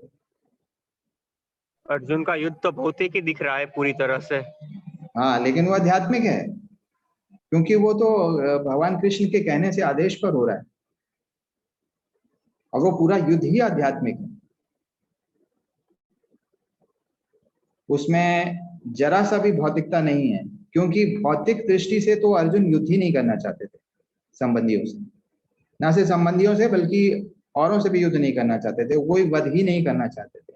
अर्जुन का युद्ध तो भौतिक ही दिख रहा है पूरी तरह से। हाँ, लेकिन वो आध्यात्मिक है क्योंकि वो तो भगवान कृष्ण के कहने से आदेश पर हो रहा है, और वो पूरा युद्ध ही आध्यात्मिक है। उसमें जरा सा भी भौतिकता नहीं है, क्योंकि भौतिक दृष्टि से तो अर्जुन युद्ध ही नहीं करना चाहते थे संबंधियों से, ना सिर्फ संबंधियों से बल्कि औरों से भी युद्ध नहीं करना चाहते थे, कोई वध ही नहीं करना चाहते थे।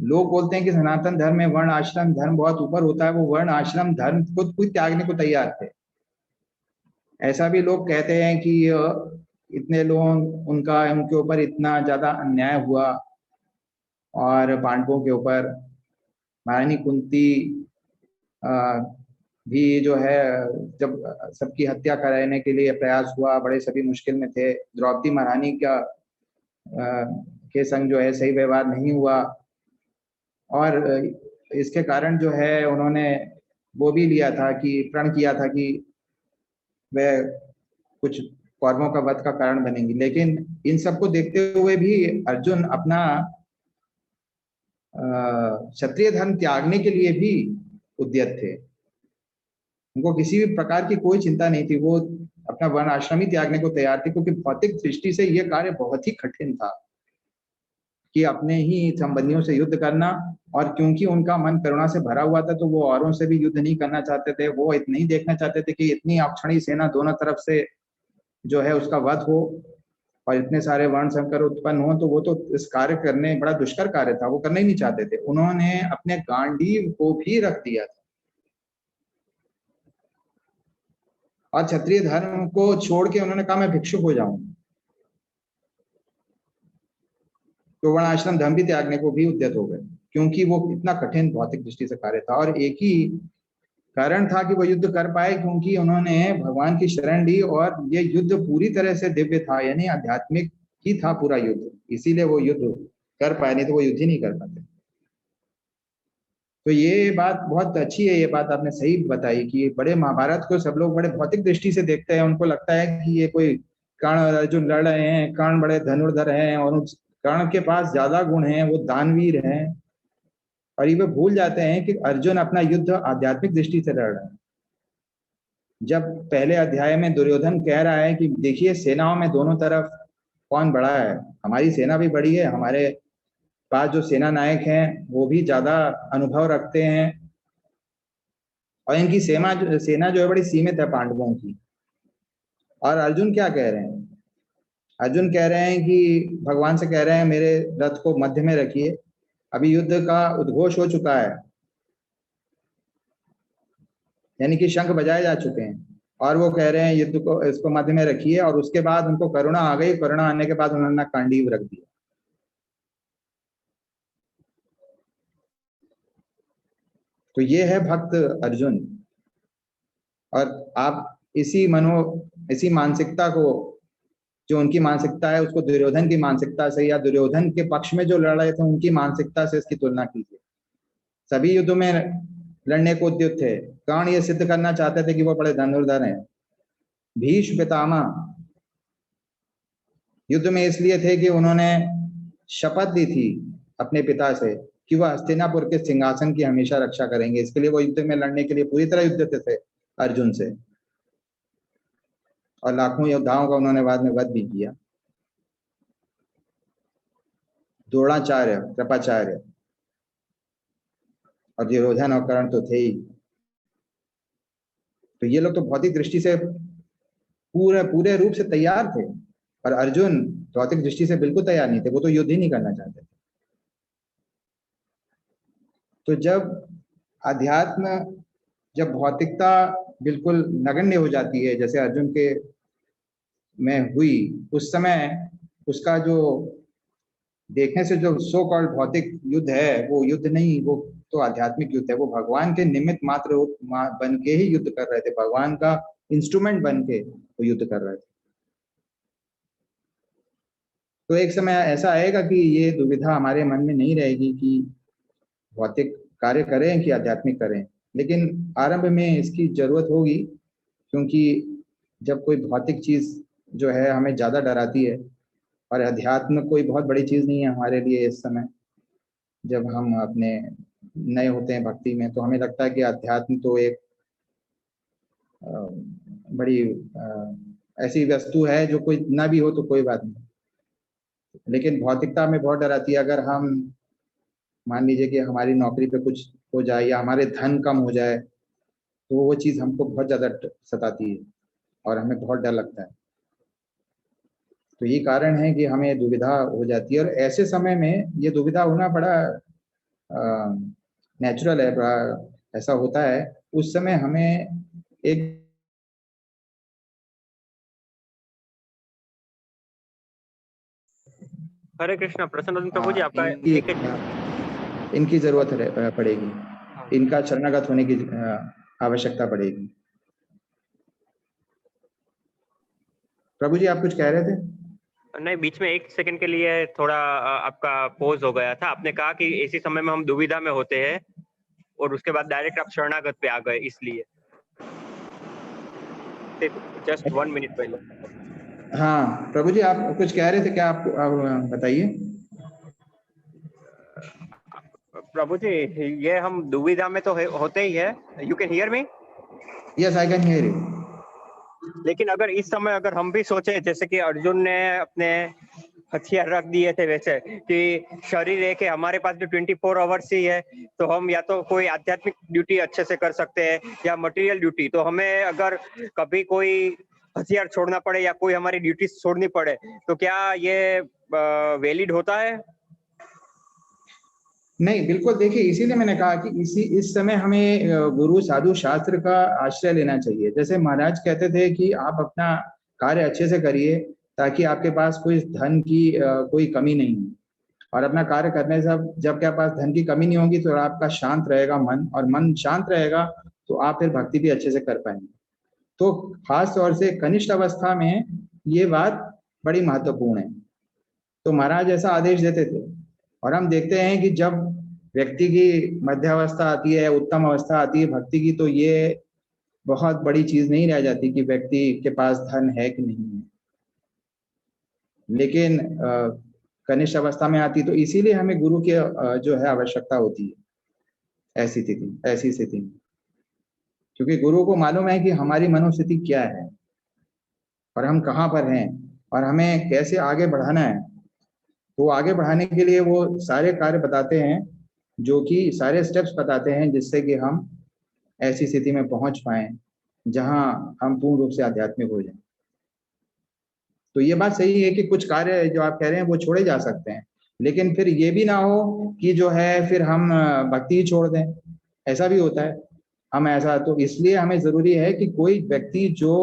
लोग बोलते हैं कि सनातन धर्म में वर्ण आश्रम धर्म बहुत ऊपर होता है, वो वर्ण आश्रम धर्म खुद कोई त्यागने को तैयार थे। ऐसा भी लोग कहते हैं कि इतने लोग उनके ऊपर इतना ज्यादा अन्याय हुआ, और पांडवों के ऊपर महारानी कुंती भी जो है, जब सबकी हत्या कराने के लिए प्रयास हुआ, बड़े सभी मुश्किल में थे। द्रौपदी महारानी का के संग जो है सही व्यवहार नहीं हुआ, और इसके कारण जो है उन्होंने वो भी लिया था कि प्रण किया था कि वह कुछ कौरवों का वध का कारण बनेंगी। लेकिन इन सबको देखते हुए भी अर्जुन अपना क्षत्रिय धर्म त्यागने के लिए भी उद्यत थे। उनको किसी भी प्रकार की कोई चिंता नहीं थी, वो अपना वर्ण आश्रम ही त्यागने को तैयार थे, क्योंकि भौतिक दृष्टि से यह कार्य बहुत ही कठिन था कि अपने ही संबंधियों से युद्ध करना। और क्योंकि उनका मन करुणा से भरा हुआ था, तो वो औरों से भी युद्ध नहीं करना चाहते थे। वो इतना ही देखना चाहते थे कि इतनी अक्षणी सेना दोनों तरफ से जो है उसका वध हो और इतने सारे वर्ण संकर उत्पन्न हो। तो वो तो इस कार्य करने बड़ा दुष्कर कार्य था, वो करना ही नहीं चाहते थे। उन्होंने अपने गांडीव को भी रख दिया था और क्षत्रिय धर्म को छोड़ के उन्होंने कहा मैं भिक्षुक हो जाऊं। तो वर्ण आश्रम धर्म भी त्यागने को भी उद्यत हो गए, क्योंकि वो इतना कठिन भौतिक दृष्टि से कार्य था। और एक ही कारण था कि वो युद्ध कर पाए, क्योंकि उन्होंने भगवान की शरण ली और ये युद्ध पूरी तरह से दिव्य था, यानी आध्यात्मिक ही था पूरा युद्ध, इसीलिए वो युद्ध कर पाए, नहीं तो वो युद्ध ही नहीं कर पाते। तो ये बात बहुत अच्छी है, ये बात आपने सही बताई कि बड़े महाभारत को सब लोग बड़े भौतिक दृष्टि से देखते हैं। उनको लगता है कि ये कोई कर्ण और अर्जुन लड़ रहे हैं, कर्ण बड़े धनुर्धर हैं और कर्ण के पास ज्यादा गुण हैं, वो दानवीर हैं। और ये भूल जाते हैं कि अर्जुन अपना युद्ध आध्यात्मिक दृष्टि से लड़ रहा है। जब पहले अध्याय में दुर्योधन कह रहा है कि देखिए सेनाओं में दोनों तरफ कौन बड़ा है, हमारी सेना भी बड़ी है, हमारे पास जो सेना नायक हैं वो भी ज्यादा अनुभव रखते हैं, और इनकी सेना जो है बड़ी सीमित है पांडवों की। और अर्जुन क्या कह रहे हैं? अर्जुन कह रहे हैं कि भगवान से कह रहे हैं मेरे रथ को मध्य में रखिए, अभी युद्ध का उद्घोष हो चुका है, यानी कि शंख बजाए जा चुके हैं, और वो कह रहे हैं युद्ध को इसको मध्य में रखिए। और उसके बाद उनको करुणा आ गई, करुणा आने के बाद उन्होंने कांडीव रख दिया। तो ये है भक्त अर्जुन। और आप इसी मानसिकता को, जो उनकी मानसिकता है, उसको दुर्योधन की मानसिकता से या दुर्योधन के पक्ष में जो लड़ रहे थे उनकी मानसिकता से इसकी तुलना कीजिए। सभी युद्धों में लड़ने को उद्युक्त थे। कर्ण ये सिद्ध करना चाहते थे कि वो बड़े धनुर्धर हैं। भीष्म पितामह युद्ध में इसलिए थे कि उन्होंने शपथ दी थी अपने पिता से कि वह हस्तिनापुर के सिंहासन की हमेशा रक्षा करेंगे। इसके लिए वो युद्ध में लड़ने के लिए पूरी तरह युद्ध थे अर्जुन से, और लाखों योद्धाओं का उन्होंने बाद में वध भी किया। द्रोणाचार्य, कृपाचार्य और दुर्योधन और कर्ण तो थे ही। तो ये लोग तो भौतिक दृष्टि से पूरे रूप से तैयार थे, और अर्जुन भौतिक दृष्टि से बिल्कुल तैयार नहीं थे, वो तो युद्ध ही नहीं करना चाहते थे। तो जब भौतिकता बिल्कुल नगण्य हो जाती है, जैसे अर्जुन के में हुई, उस समय उसका जो देखने से जो सो कॉल्ड भौतिक युद्ध है, वो युद्ध नहीं, वो तो आध्यात्मिक युद्ध है। वो भगवान के निमित्त मात्र बन के ही युद्ध कर रहे थे, भगवान का इंस्ट्रूमेंट बन के वो युद्ध कर रहे थे। तो एक समय ऐसा आएगा कि ये दुविधा हमारे मन में नहीं रहेगी कि भौतिक कार्य करें कि आध्यात्मिक करें, लेकिन आरंभ में इसकी जरूरत होगी, क्योंकि जब कोई भौतिक चीज जो है हमें ज्यादा डराती है, और अध्यात्म कोई बहुत बड़ी चीज नहीं है हमारे लिए इस समय। जब हम अपने नए होते हैं भक्ति में, तो हमें लगता है कि अध्यात्म तो एक बड़ी ऐसी वस्तु है जो कोई ना भी हो तो कोई बात नहीं, लेकिन भौतिकता में बहुत डराती है। अगर हम मान लीजिए कि हमारी नौकरी पे कुछ हो जाए या हमारे धन कम हो जाए, तो वो चीज़ हमको बहुत ज़्यादा सताती है और हमें बहुत डर लगता है। तो ये कारण है कि हमें दुविधा हो जाती है, और ऐसे समय में ये दुविधा होना बड़ा नेचुरल है, बड़ा ऐसा होता है। उस समय हमें एक हरे कृष्णा। प्रसन्न प्रभु जी, आपका इनकी जरूरत पड़ेगी, इनका शरणागत होने की आवश्यकता पड़ेगी। प्रभु जी आप कुछ कह रहे थे? नहीं, बीच में 1 सेकंड के लिए थोड़ा आपका पॉज हो गया था। आपने कहा कि इसी समय में हम दुविधा में होते हैं, और उसके बाद डायरेक्ट आप शरणागत पे आ गए, इसलिए जस्ट 1 मिनट पहले। हाँ प्रभु जी, आप कुछ कह रहे थे क्या? आप बताइए। प्रभु जी, ये हम दुविधा में तो होते ही है। You can hear me? Yes, I can hear you. लेकिन अगर इस समय अगर हम भी सोचे, जैसे कि अर्जुन ने अपने हथियार रख दिए थे, वैसे कि शरीर है कि हमारे पास भी 24 आवर्स ही है, तो हम या तो कोई आध्यात्मिक ड्यूटी अच्छे से कर सकते हैं या मटेरियल ड्यूटी। तो हमें अगर कभी कोई हथियार छोड़ना पड़े या कोई हमारी ड्यूटी छोड़नी पड़े, तो क्या ये वैलिड होता है? नहीं, बिल्कुल। देखिए, इसीलिए मैंने कहा कि इस समय हमें गुरु साधु शास्त्र का आश्रय लेना चाहिए। जैसे महाराज कहते थे कि आप अपना कार्य अच्छे से करिए ताकि आपके पास कोई धन की कोई कमी नहीं है। और अपना कार्य करने से जब क्या पास धन की कमी नहीं होगी तो आपका शांत रहेगा मन, और मन शांत रहेगा तो आप फिर भक्ति भी अच्छे से कर पाएंगे। तो खास तौर से कनिष्ठ अवस्था में ये बात बड़ी महत्वपूर्ण है। तो महाराज ऐसा आदेश देते थे। और हम देखते हैं कि जब व्यक्ति की मध्यावस्था आती है, उत्तम अवस्था आती है भक्ति की, तो ये बहुत बड़ी चीज नहीं रह जाती कि व्यक्ति के पास धन है कि नहीं है। लेकिन कनिष्ठ अवस्था में आती, तो इसीलिए हमें गुरु की जो है आवश्यकता होती है ऐसी स्थिति में। क्योंकि गुरु को मालूम है कि हमारी मनोस्थिति क्या है और हम कहाँ पर हैं और हमें कैसे आगे बढ़ाना है। तो आगे बढ़ाने के लिए वो सारे कार्य बताते हैं, जो कि सारे स्टेप्स बताते हैं, जिससे कि हम ऐसी स्थिति में पहुंच पाए जहां हम पूर्ण रूप से आध्यात्मिक हो जाएं। तो ये बात सही है कि कुछ कार्य जो आप कह रहे हैं वो छोड़े जा सकते हैं, लेकिन फिर ये भी ना हो कि जो है फिर हम भक्ति ही छोड़ दें। ऐसा भी होता है। हम ऐसा, तो इसलिए हमें जरूरी है कि कोई व्यक्ति जो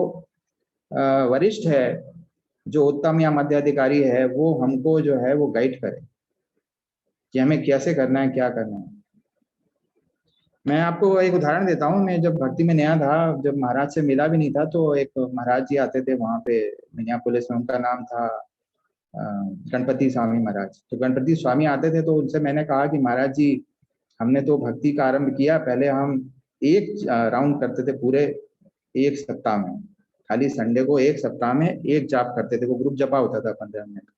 वरिष्ठ है, जो उत्तम या मध्याधिकारी है, वो हमको जो है वो गाइड करे कि हमें कैसे करना है, क्या करना है। मैं आपको एक उदाहरण देता हूँ। मैं जब भक्ति में नया था, जब महाराज से मिला भी नहीं था, तो एक महाराज जी आते थे वहां पे मिनियापोलिस में। उनका नाम था गणपति स्वामी महाराज। तो गणपति स्वामी आते थे, तो उनसे मैंने कहा कि महाराज जी, हमने तो भक्ति का आरंभ किया। पहले हम एक राउंड करते थे पूरे एक सप्ताह में, खाली संडे को एक सप्ताह में एक जाप करते थे। वो ग्रुप जपा होता था 15 मिनट का।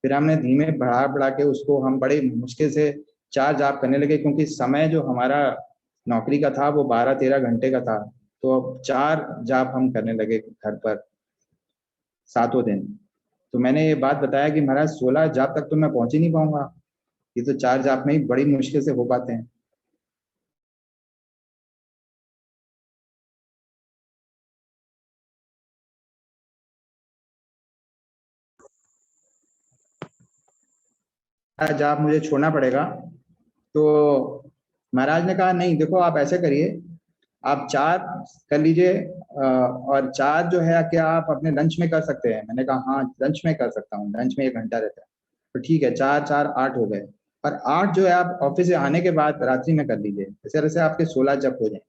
फिर हमने धीमे बढ़ा बढ़ा के उसको हम बड़े मुश्किल से 4 जाप करने लगे, क्योंकि समय जो हमारा नौकरी का था वो 12-13 घंटे का था। तो अब 4 जाप हम करने लगे घर पर 7 दिन। तो मैंने ये बात बताया कि महाराज 16 जाप तक तो मैं पहुंच ही नहीं पाऊंगा, ये तो 4 जाप में ही बड़ी मुश्किल से हो पाते हैं। जाप मुझे छोड़ना पड़ेगा। तो महाराज ने कहा नहीं, देखो आप ऐसे करिए, आप 4 कर लीजिए, और 4 जो है क्या आप अपने लंच में कर सकते हैं? मैंने कहा हाँ, लंच में कर सकता हूँ, लंच में 1 घंटा रहता है। तो ठीक है, 4 4 8 हो गए। और 8 जो है आप ऑफिस से आने के बाद रात्रि में कर लीजिए, इस तरह से आपके 16 जप हो जाए।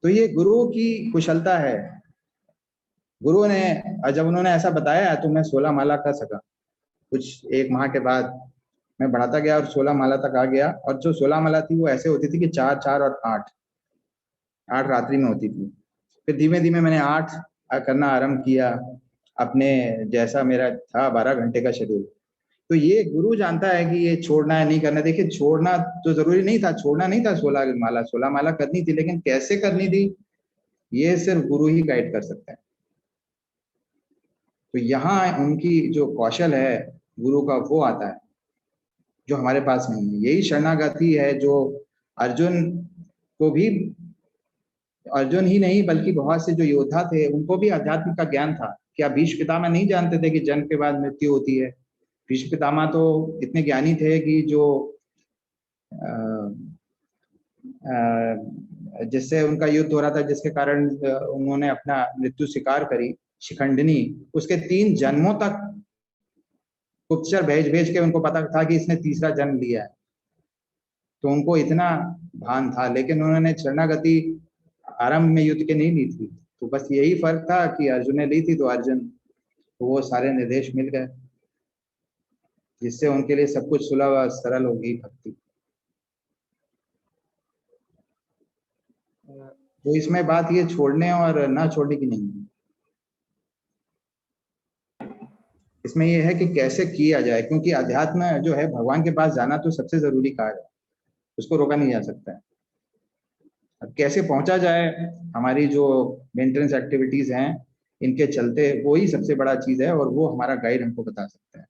तो ये गुरु की कुशलता है। गुरु ने जब उन्होंने ऐसा बताया तो मैं 16 माला कर सका। कुछ 1 माह के बाद मैं बढ़ाता गया और 16 माला तक आ गया। और जो 16 माला थी वो ऐसे होती थी कि 4 4 और 8 8 रात्रि में होती थी। फिर धीमे धीमे मैंने 8 करना आरंभ किया, अपने जैसा मेरा था 12 घंटे का शेड्यूल। तो ये गुरु जानता है कि ये छोड़ना है नहीं करना। देखिए, छोड़ना तो जरूरी नहीं था, छोड़ना नहीं था 16 माला करनी थी, लेकिन कैसे करनी थी ये सिर्फ गुरु ही गाइड कर सकता है। तो यहाँ उनकी जो कौशल है गुरु का, वो आता है जो हमारे पास नहीं है। यही शरणागति है जो अर्जुन को भी, अर्जुन ही नहीं बल्कि बहुत से जो योद्धा थे उनको भी अध्यात्म का ज्ञान था। क्या भीष्म पितामह नहीं जानते थे कि जन्म के बाद मृत्यु होती है? भीष्म पितामह तो इतने ज्ञानी थे कि जो जिससे उनका युद्ध हो रहा था, जिसके कारण उन्होंने अपना मृत्यु स्वीकार करी, शिखंडिनी, उसके 3 जन्मों तक गुप्तचर भेज भेज के उनको पता था कि इसने तीसरा जन्म लिया है। तो उनको इतना भान था, लेकिन उन्होंने शरणागति आरंभ में युद्ध के नहीं ली थी। तो बस यही फर्क था कि अर्जुन ने ली थी तो अर्जुन को वो सारे निर्देश मिल गए, जिससे उनके लिए सब कुछ सुलभ और सरल हो गई भक्ति। तो इसमें बात ये छोड़ने और ना छोड़ने की नहीं है। इसमें ये है कि कैसे किया जाए, क्योंकि अध्यात्म जो है भगवान के पास जाना तो सबसे जरूरी कार्य है, उसको रोका नहीं जा सकता है। अब कैसे पहुंचा जाए, हमारी जो मेंटेनेंस एक्टिविटीज हैं इनके चलते वो ही सबसे बड़ा चीज है, और वो हमारा गाइड हमको बता सकता है,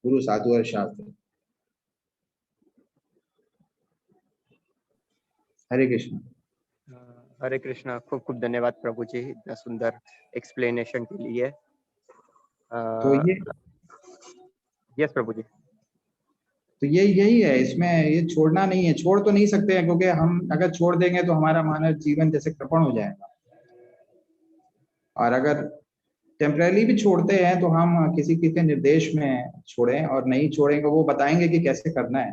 गुरु साधु और शास्त्र। हरे कृष्ण। हरे कृष्णा। खूब खूब धन्यवाद प्रभु जी इतना सुंदर एक्सप्लेनेशन के लिए। तो ये यस प्रभु जी। तो यही है, इसमें ये छोड़ना नहीं है, छोड़ तो नहीं सकते हैं, क्योंकि हम अगर छोड़ देंगे तो हमारा मानव जीवन जैसे कृपण हो जाएगा। और अगर टेम्पररी भी छोड़ते हैं तो हम किसी के निर्देश में छोड़ें, और नहीं छोड़ेंगे वो बताएंगे कि कैसे करना है।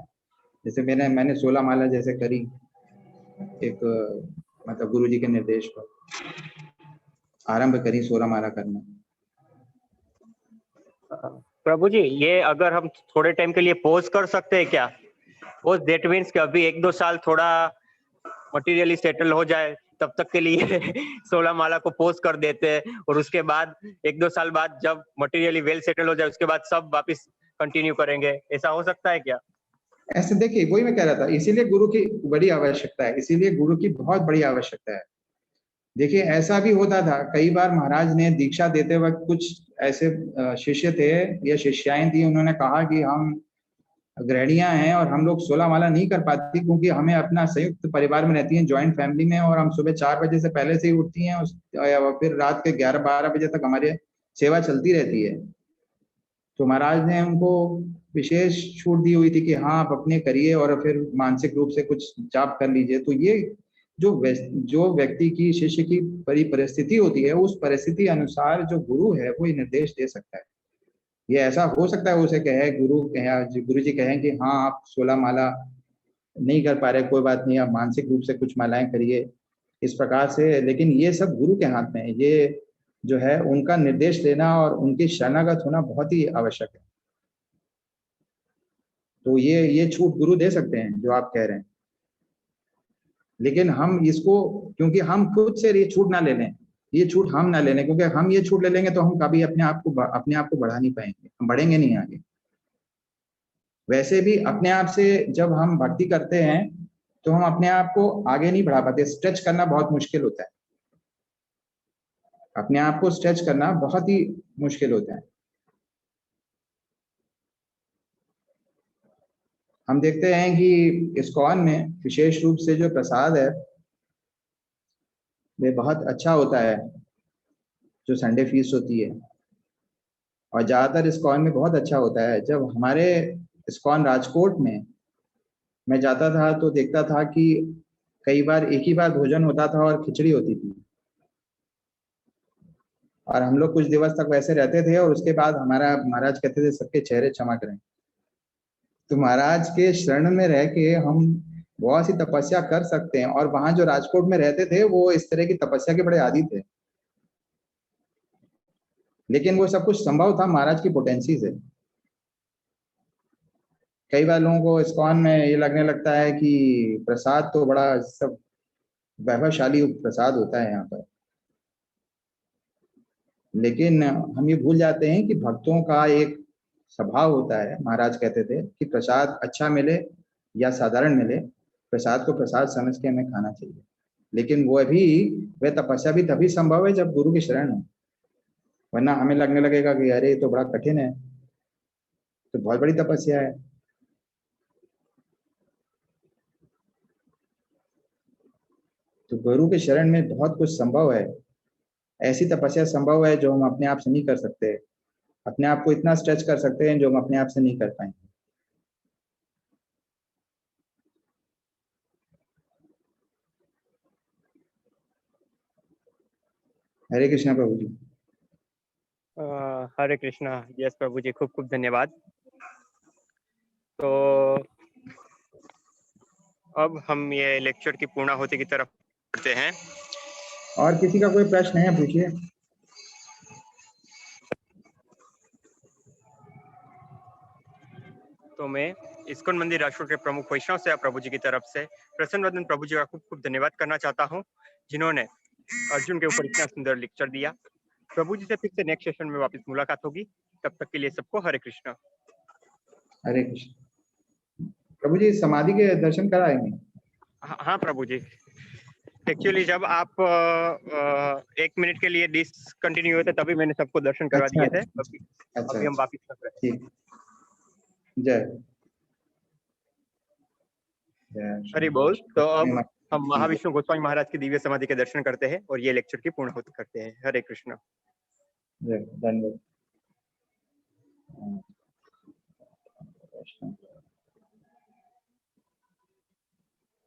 जैसे मैंने 16 माला जैसे करी, एक मतलब गुरु जी के निर्देश पर आरंभ करी 16 माला करना। प्रभु जी ये अगर हम थोड़े टाइम के लिए पॉज कर सकते हैं क्या? पॉज दैट मीन्स कि अभी 1-2 साल थोड़ा मटेरियली सेटल हो जाए, तब तक के लिए 16 माला को पॉज कर देते हैं, और उसके बाद 1-2 साल बाद जब मटेरियली वेल सेटल हो जाए उसके बाद सब वापस कंटिन्यू करेंगे, ऐसा हो सकता है क्या? ऐसे देखिए, वही मैं कह रहा था, इसीलिए गुरु की बड़ी आवश्यकता है, इसीलिए गुरु की बहुत बड़ी आवश्यकता है। देखिए ऐसा भी होता था कई बार, महाराज ने दीक्षा देते वक्त कुछ ऐसे शिष्य थे या शिष्याएं थी, उन्होंने कहा कि हम गृहिणियां हैं और हम लोग 16 माला नहीं कर पाती, क्योंकि हमें अपना संयुक्त परिवार में रहती हैं, ज्वाइंट फैमिली में, और हम सुबह 4 बजे से पहले से ही उठती हैं, फिर रात के 11-12 बजे तक हमारी सेवा चलती रहती है। तो महाराज ने उनको विशेष छूट दी हुई थी कि हाँ आप अपने करिए और फिर मानसिक रूप से कुछ जाप कर लीजिए। तो ये जो व्यक्ति की, शिष्य की परिस्थिति होती है, उस परिस्थिति अनुसार जो गुरु है वो ये निर्देश दे सकता है। ये ऐसा हो सकता है उसे कहे गुरु जी कहें कि हाँ आप 16 माला नहीं कर पा रहे, कोई बात नहीं, आप मानसिक रूप से कुछ मालाएं करिए इस प्रकार से। लेकिन ये सब गुरु के हाथ में है, ये जो है उनका निर्देश लेना और उनकी शरणागत होना बहुत ही आवश्यक है। तो ये छूट गुरु दे सकते हैं जो आप कह रहे हैं, लेकिन हम इसको, क्योंकि हम खुद से ये छूट ना ले लें, ये छूट हम ना ले लें, क्योंकि हम ये छूट ले लेंगे तो हम कभी अपने आप को बढ़ा नहीं पाएंगे, हम बढ़ेंगे नहीं आगे। वैसे भी अपने आप से जब हम भक्ति करते हैं तो हम अपने आप को आगे नहीं बढ़ा पाते, स्ट्रेच करना बहुत मुश्किल होता है, अपने आप को स्ट्रेच करना बहुत ही मुश्किल होता है। हम देखते हैं कि इस्कॉन में विशेष रूप से जो प्रसाद है वे बहुत अच्छा होता है, जो संडे फीस्ट होती है, और ज्यादातर इस्कॉन में बहुत अच्छा होता है। जब हमारे इस्कॉन राजकोट में मैं जाता था तो देखता था कि कई बार एक ही बार भोजन होता था और खिचड़ी होती थी, और हम लोग कुछ दिवस तक वैसे रहते थे, और उसके बाद हमारा महाराज कहते थे सबके चेहरे चमक रहे हैं। तो महाराज के शरण में रह के हम बहुत सी तपस्या कर सकते हैं, और वहां जो राजकोट में रहते थे वो इस तरह की तपस्या के बड़े आदी थे, लेकिन वो सब कुछ संभव था महाराज की पोटेंसी से। कई बार लोगों को इस्कॉन में ये लगने लगता है कि प्रसाद तो बड़ा सब वैभवशाली प्रसाद होता है यहाँ पर, लेकिन हम ये भूल जाते हैं कि भक्तों का एक स्वभाव होता है। महाराज कहते थे कि प्रसाद अच्छा मिले या साधारण मिले, प्रसाद को प्रसाद समझ के हमें खाना चाहिए, लेकिन वह तपस्या भी तभी संभव है जब गुरु की शरण हो, वरना हमें लगने लगेगा कि अरे ये तो बड़ा कठिन है, तो बहुत बड़ी तपस्या है। तो गुरु के शरण में बहुत कुछ संभव है, ऐसी तपस्या संभव है जो हम अपने आप से नहीं कर सकते, अपने आप को इतना स्ट्रेच कर सकते हैं जो हम अपने आप से नहीं कर पाएंगे। हरे कृष्णा प्रभु जी। हरे कृष्णा। यस प्रभु जी, खूब खूब धन्यवाद। तो अब हम ये लेक्चर की पूर्णाहुति की तरफ बढ़ते हैं। और किसी का कोई प्रश्न है पूछिए। तो मैं इस्कॉन मंदिर राष्ट्र के प्रमुख वैष्णव सेवा प्रभु जी की तरफ से प्रसन्न वदन प्रभु जी का खूब खूब धन्यवाद करना चाहता हूँ, जिन्होंने अर्जुन के ऊपर इतना सुंदर लेक्चर दिया। प्रभु जी से फिर से नेक्स्ट सेशन में वापस मुलाकात होगी। तब तक के लिए सबको हरे कृष्णा। हरे कृष्ण। प्रभु जी समाधि के दर्शन कराएंगे? हाँ प्रभु जी, एक्चुअली जब आप 1 मिनट के लिए डिसकंटिन्यू हुए थे तभी मैंने सबको दर्शन करवा अच्छा दिए थे। अच्छा, अभी हम वापिस कर रहे हैं। ठीक। जय जय हरि बोल। तो अब श्री हम महाविष्णु गोस्वामी महाराज की दिव्य समाधि के दर्शन करते हैं और ये लेक्चर की पूर्णाहुति करते हैं। हरे कृष्णा। जय धन्यवाद।